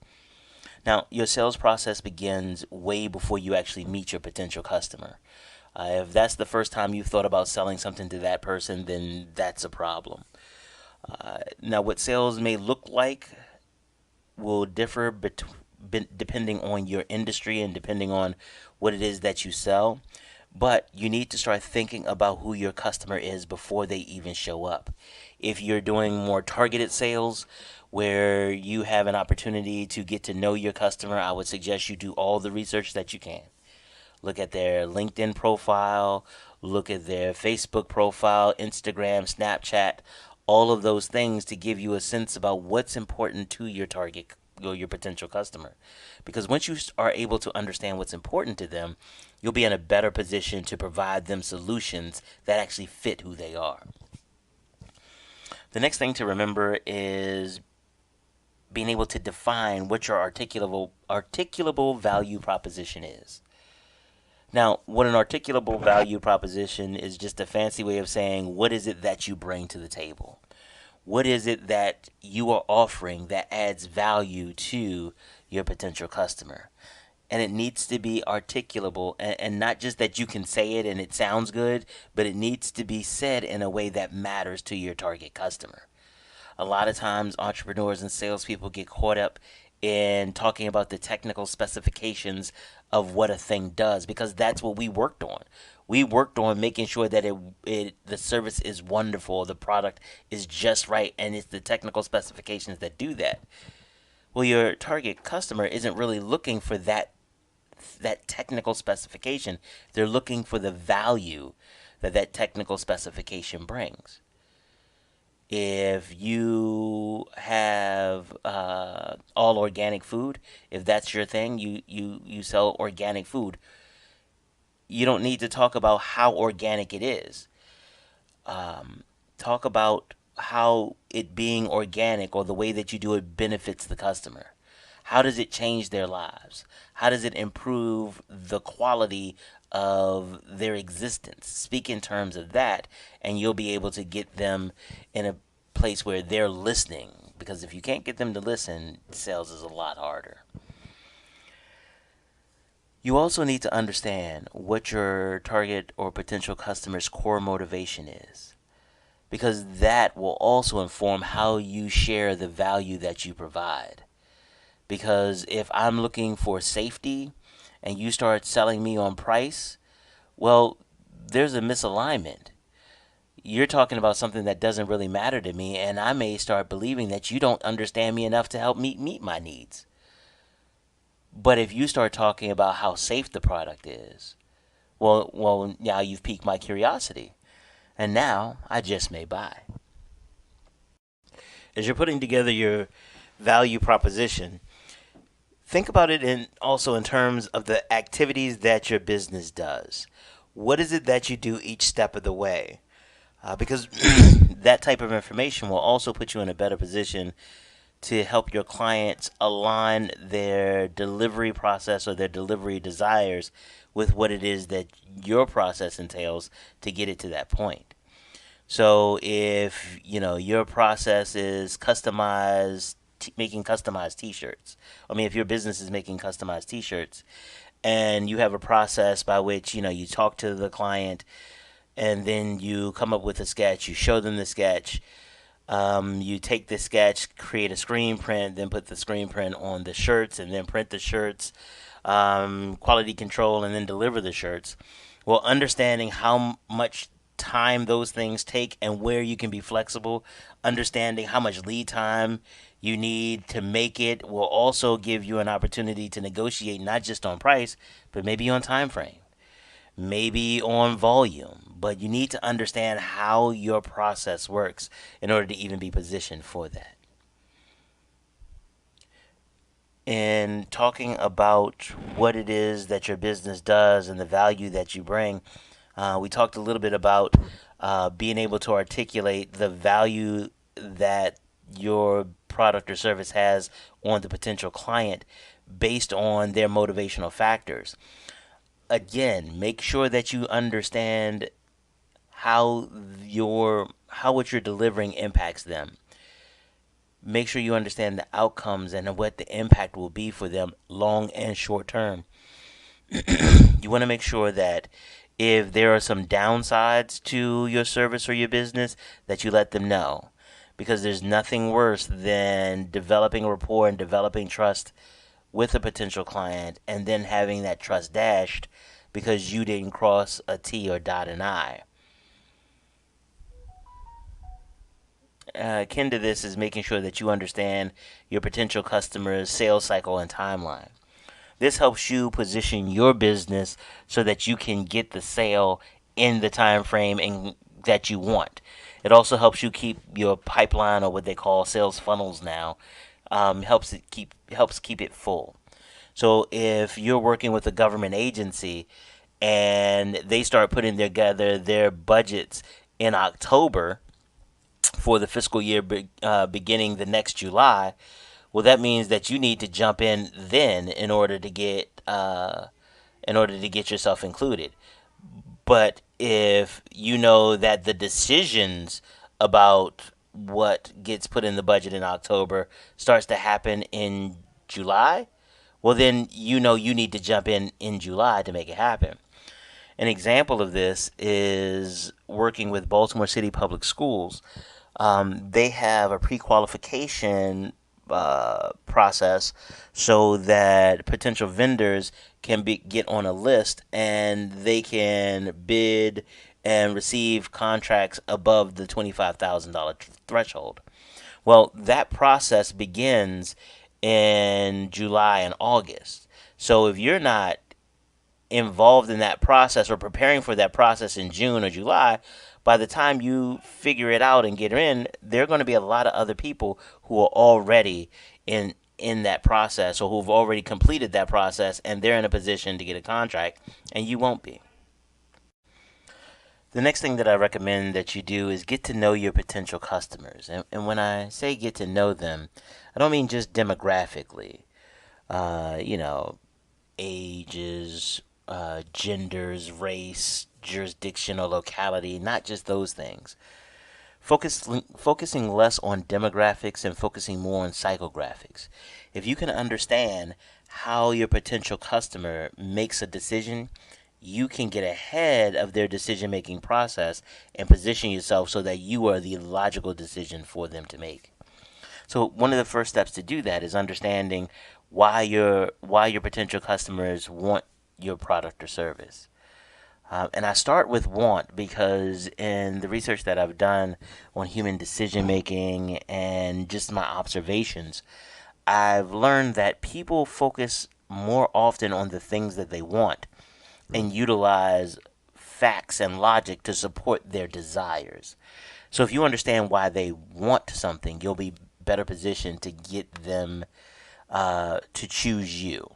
Now, your sales process begins way before you actually meet your potential customer. If that's the first time you've thought about selling something to that person, then that's a problem. Now, what sales may look like will differ depending on your industry and depending on what it is that you sell. But you need to start thinking about who your customer is before they even show up. If you're doing more targeted sales where you have an opportunity to get to know your customer, I would suggest you do all the research that you can. Look at their LinkedIn profile, look at their Facebook profile, Instagram, Snapchat, all of those things to give you a sense about what's important to your target or your potential customer. Because once you are able to understand what's important to them, you'll be in a better position to provide them solutions that actually fit who they are. The next thing to remember is being able to define what your articulable value proposition is. Now, what an articulable value proposition is just a fancy way of saying what is it that you bring to the table? What is it that you are offering that adds value to your potential customer? And it needs to be articulable, and not just that you can say it and it sounds good, but it needs to be said in a way that matters to your target customer. A lot of times entrepreneurs and salespeople get caught up in talking about the technical specifications of what a thing does because that's what we worked on. We worked on making sure that the service is wonderful, the product is just right, and it's the technical specifications that do that. Well, your target customer isn't really looking for that technical specification. They're looking for the value that technical specification brings. If you have all organic food, if that's your thing, you sell organic food, you don't need to talk about how organic it is. Talk about how it being organic or the way that you do it benefits the customer. How does it change their lives? How does it improve the quality of their existence? Speak in terms of that, and you'll be able to get them in a place where they're listening. Because if you can't get them to listen, sales is a lot harder. You also need to understand what your target or potential customer's core motivation is, because that will also inform how you share the value that you provide. Because if I'm looking for safety and you start selling me on price, well, there's a misalignment. You're talking about something that doesn't really matter to me, and I may start believing that you don't understand me enough to help me meet my needs. But if you start talking about how safe the product is, Well, now you've piqued my curiosity, and now I just may buy. As you're putting together your value proposition, think about it also in terms of the activities that your business does. What is it that you do each step of the way? Because that type of information will also put you in a better position to help your clients align their delivery process or their delivery desires with what it is that your process entails to get it to that point. So if your process is making customized T-shirts, if your business is making customized T-shirts, and you have a process by which you talk to the client, and then you come up with a sketch, you show them the sketch, you take the sketch, create a screen print, then put the screen print on the shirts, and then print the shirts, quality control, and then deliver the shirts. Well, understanding how much time those things take and where you can be flexible, understanding how much lead time you need to make it will also give you an opportunity to negotiate not just on price, but maybe on time frame, maybe on volume. But you need to understand how your process works in order to even be positioned for that. In talking about what it is that your business does and the value that you bring, we talked a little bit about being able to articulate the value that your product or service has on the potential client based on their motivational factors. Again, make sure that you understand how what you're delivering impacts them. Make sure you understand the outcomes and what the impact will be for them long and short term. You want to make sure that if there are some downsides to your service or your business, that you let them know. Because there's nothing worse than developing rapport and developing trust with a potential client and then having that trust dashed because you didn't cross a T or dot an I. Akin to this is making sure that you understand your potential customer's sales cycle and timeline. This helps you position your business so that you can get the sale in the time frame that you want. It also helps you keep your pipeline, or what they call sales funnels now, helps keep it full. So if you're working with a government agency and they start putting together their budgets in October for the fiscal year beginning the next July, well, that means that you need to jump in then in order to get yourself included. But if you know that the decisions about what gets put in the budget in October starts to happen in July, well, then you need to jump in July to make it happen. An example of this is working with Baltimore City Public Schools. They have a pre-qualification process so that potential vendors can get on a list and they can bid and receive contracts above the $25,000 threshold. Well, that process begins in July and August. So if you're not involved in that process or preparing for that process in June or July, by the time you figure it out and get in, there are going to be a lot of other people who are already in that process or who've already completed that process, and they're in a position to get a contract, and you won't be. The next thing that I recommend that you do is get to know your potential customers. And when I say get to know them, I don't mean just demographically. Ages, genders, race, jurisdiction, or locality, not just those things. Focusing less on demographics and focusing more on psychographics. If you can understand how your potential customer makes a decision, you can get ahead of their decision-making process and position yourself so that you are the logical decision for them to make. So one of the first steps to do that is understanding why your potential customers want your product or service. And I start with want because in the research that I've done on human decision making and just my observations, I've learned that people focus more often on the things that they want and utilize facts and logic to support their desires. So if you understand why they want something, you'll be better positioned to get them to choose you.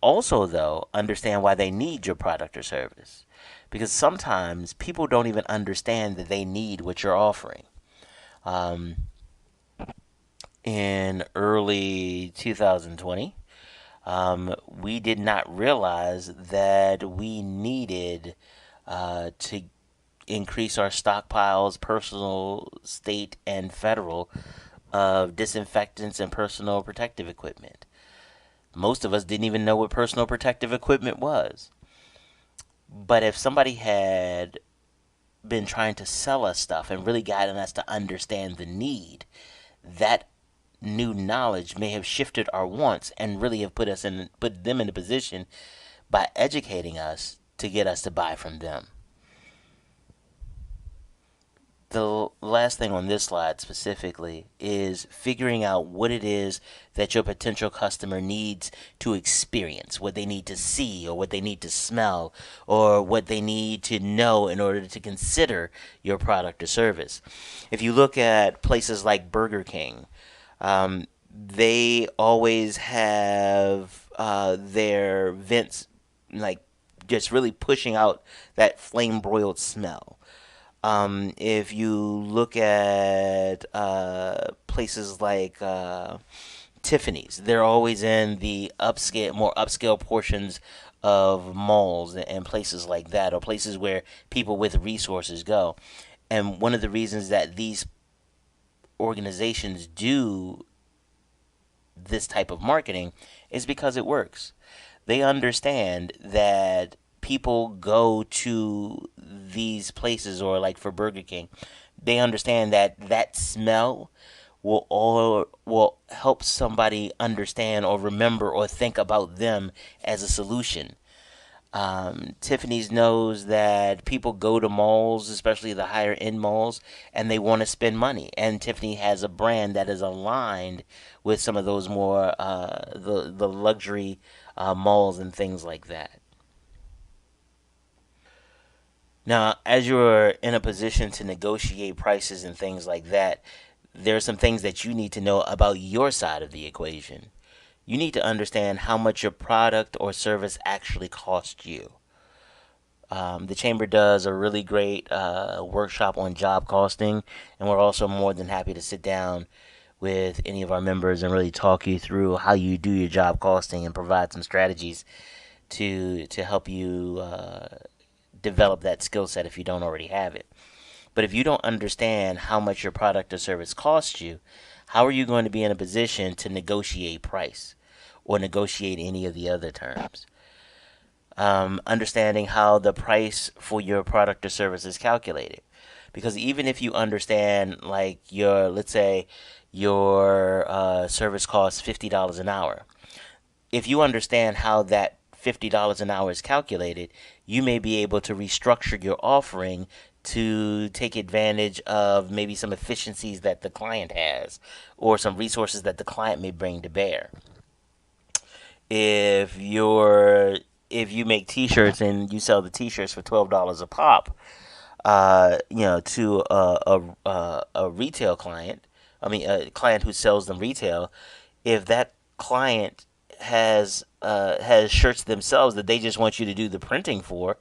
Also, though, understand why they need your product or service. Because sometimes people don't even understand that they need what you're offering. In early 2020, we did not realize that we needed to increase our stockpiles, personal, state, and federal, of disinfectants and personal protective equipment. Most of us didn't even know what personal protective equipment was. But if somebody had been trying to sell us stuff and really guiding us to understand the need, that new knowledge may have shifted our wants and really have put them in a position by educating us to get us to buy from them. The last thing on this slide specifically is figuring out what it is that your potential customer needs to experience, what they need to see or what they need to smell or what they need to know in order to consider your product or service. If you look at places like Burger King, they always have their vents like just really pushing out that flame broiled smell. If you look at places like Tiffany's, they're always in the more upscale portions of malls and places like that, or places where people with resources go. And one of the reasons that these organizations do this type of marketing is because it works. They understand that people go to these places, or like for Burger King, they understand that smell will help somebody understand or remember or think about them as a solution. Tiffany's knows that people go to malls, especially the higher end malls, and they want to spend money. And Tiffany has a brand that is aligned with some of those more the luxury malls and things like that. Now, as you're in a position to negotiate prices and things like that, there are some things that you need to know about your side of the equation. You need to understand how much your product or service actually costs you. The Chamber does a really great workshop on job costing, and we're also more than happy to sit down with any of our members and really talk you through how you do your job costing and provide some strategies to help you develop that skill set if you don't already have it. But if you don't understand how much your product or service costs you, how are you going to be in a position to negotiate price or negotiate any of the other terms? Understanding how the price for your product or service is calculated. Because even if you understand, like, let's say your service costs $50 an hour, if you understand how that $50 an hour is calculated, you may be able to restructure your offering to take advantage of maybe some efficiencies that the client has or some resources that the client may bring to bear. If you make t-shirts and you sell the t-shirts for $12 a pop, to a retail client, a client who sells them retail, if that client has shirts themselves that they just want you to do the printing for,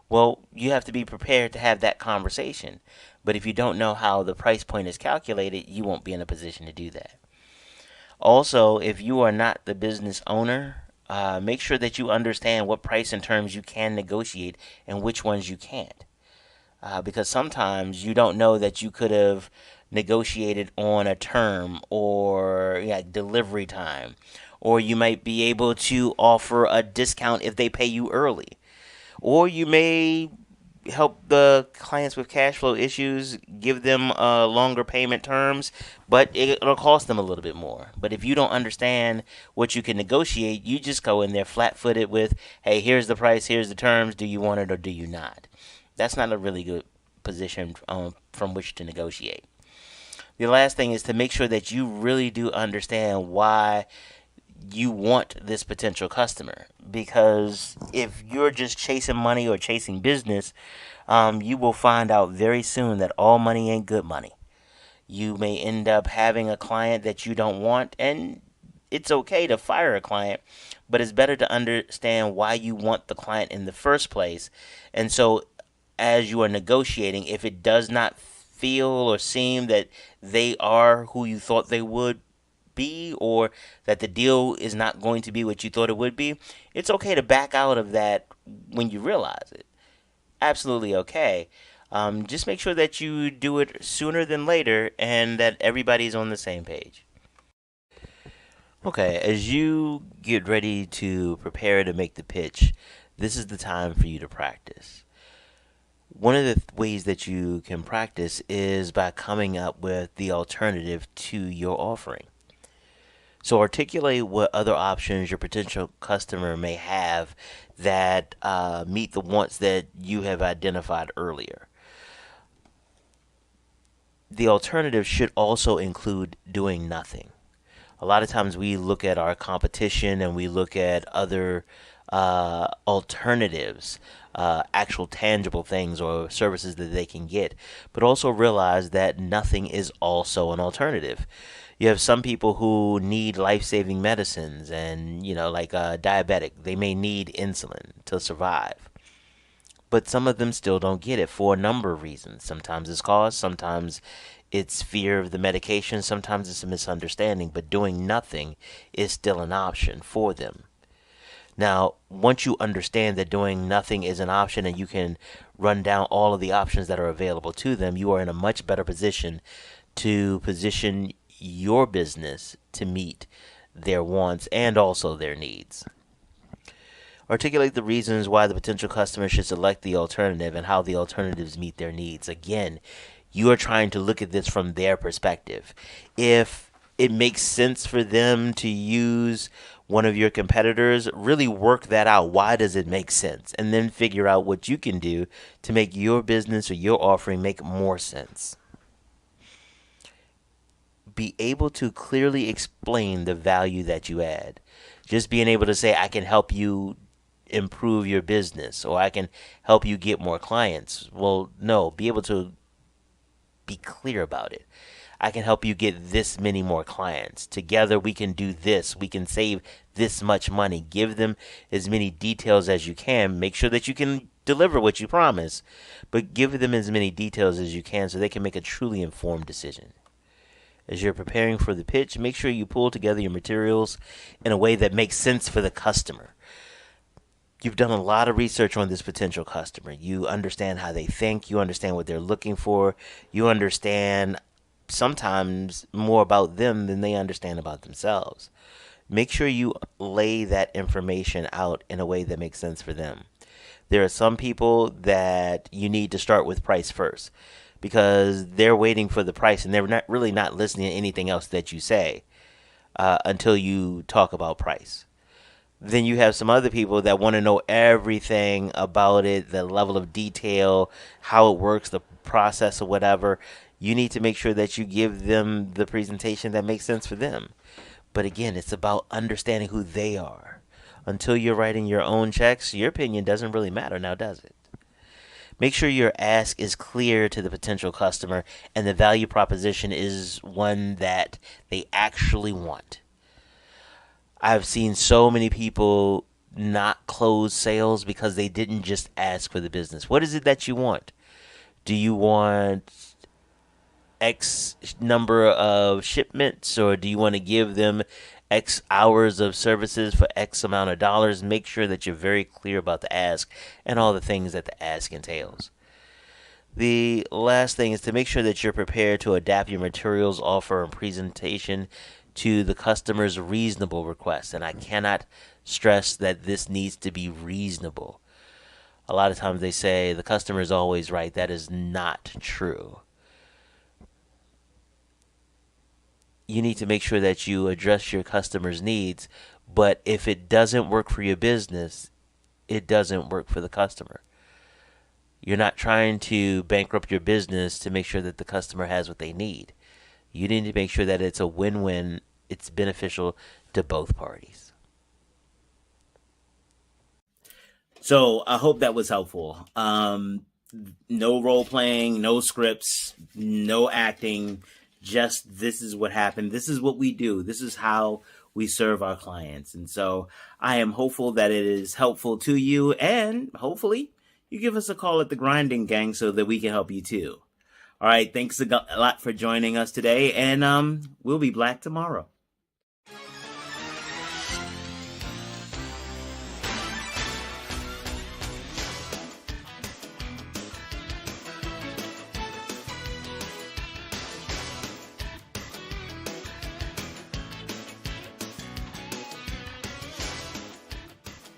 well, you have to be prepared to have that conversation. But if you don't know how the price point is calculated, you won't be in a position to do that. Also, if you are not the business owner, make sure that you understand what price and terms you can negotiate and which ones you can't. Because sometimes you don't know that you could have negotiated on a term or delivery time, or you might be able to offer a discount if they pay you early, or you may help the clients with cash flow issues, give them longer payment terms, but it'll cost them a little bit more. But if you don't understand what you can negotiate, you just go in there flat-footed with, hey, here's the price, here's the terms, do you want it or do you not? That's not a really good position from which to negotiate. The last thing is to make sure that you really do understand why you want this potential customer. Because if you're just chasing money or chasing business, you will find out very soon that all money ain't good money. You may end up having a client that you don't want, and it's okay to fire a client, but it's better to understand why you want the client in the first place. And so, as you are negotiating, if it does not feel or seem that they are who you thought they would be, or that the deal is not going to be what you thought it would be, it's okay to back out of that when you realize it. Absolutely okay. Just make sure that you do it sooner than later and that everybody's on the same page. Okay, as you get ready to prepare to make the pitch, this is the time for you to practice. One of the ways that you can practice is by coming up with the alternative to your offering. So articulate what other options your potential customer may have that meet the wants that you have identified earlier. The alternative should also include doing nothing. A lot of times we look at our competition and we look at other alternatives, actual tangible things or services that they can get, but also realize that nothing is also an alternative. You have some people who need life-saving medicines, and like diabetic, they may need insulin to survive. But some of them still don't get it for a number of reasons. Sometimes it's cost, sometimes it's fear of the medication, sometimes it's a misunderstanding, but doing nothing is still an option for them. Now, once you understand that doing nothing is an option and you can run down all of the options that are available to them, you are in a much better position to position your business to meet their wants and also their needs. Articulate the reasons why the potential customer should select the alternative and how the alternatives meet their needs. Again, you are trying to look at this from their perspective. If it makes sense for them to use one of your competitors, really work that out. Why does it make sense? And then figure out what you can do to make your business or your offering make more sense. Be able to clearly explain the value that you add. Just being able to say, I can help you improve your business, or I can help you get more clients. Well, no, be able to be clear about it. I can help you get this many more clients. Together we can do this. We can save this much money. Give them as many details as you can. Make sure that you can deliver what you promise, but give them as many details as you can so they can make a truly informed decision. As you're preparing for the pitch, make sure you pull together your materials in a way that makes sense for the customer. You've done a lot of research on this potential customer. You understand how they think. You understand what they're looking for. You understand sometimes more about them than they understand about themselves. Make sure you lay that information out in a way that makes sense for them. There are some people that you need to start with price first, because they're waiting for the price and they're not listening to anything else that you say until you talk about price. Then you have some other people that want to know everything about it, the level of detail, how it works, the process or whatever. You need to make sure that you give them the presentation that makes sense for them. But again, it's about understanding who they are. Until you're writing your own checks, your opinion doesn't really matter now, does it? Make sure your ask is clear to the potential customer and the value proposition is one that they actually want. I've seen so many people not close sales because they didn't just ask for the business. What is it that you want? Do you want X number of shipments, or do you want to give them X hours of services for X amount of dollars? Make sure that you're very clear about the ask and all the things that the ask entails. The last thing is to make sure that you're prepared to adapt your materials, offer, and presentation to the customer's reasonable request. And I cannot stress that this needs to be reasonable. A lot of times they say the customer is always right. That is not true. You need to make sure that you address your customer's needs, but if it doesn't work for your business, it doesn't work for the customer. You're not trying to bankrupt your business to make sure that the customer has what they need. You need to make sure that it's a win-win it's beneficial to both parties. So I hope that was helpful. No role playing, no scripts, no acting. Just this is what happened. This is what we do. This is how we serve our clients. And so I am hopeful that it is helpful to you, and hopefully you give us a call at the Grinding Gang so that we can help you too. All right. Thanks a lot for joining us today, and we'll be back tomorrow.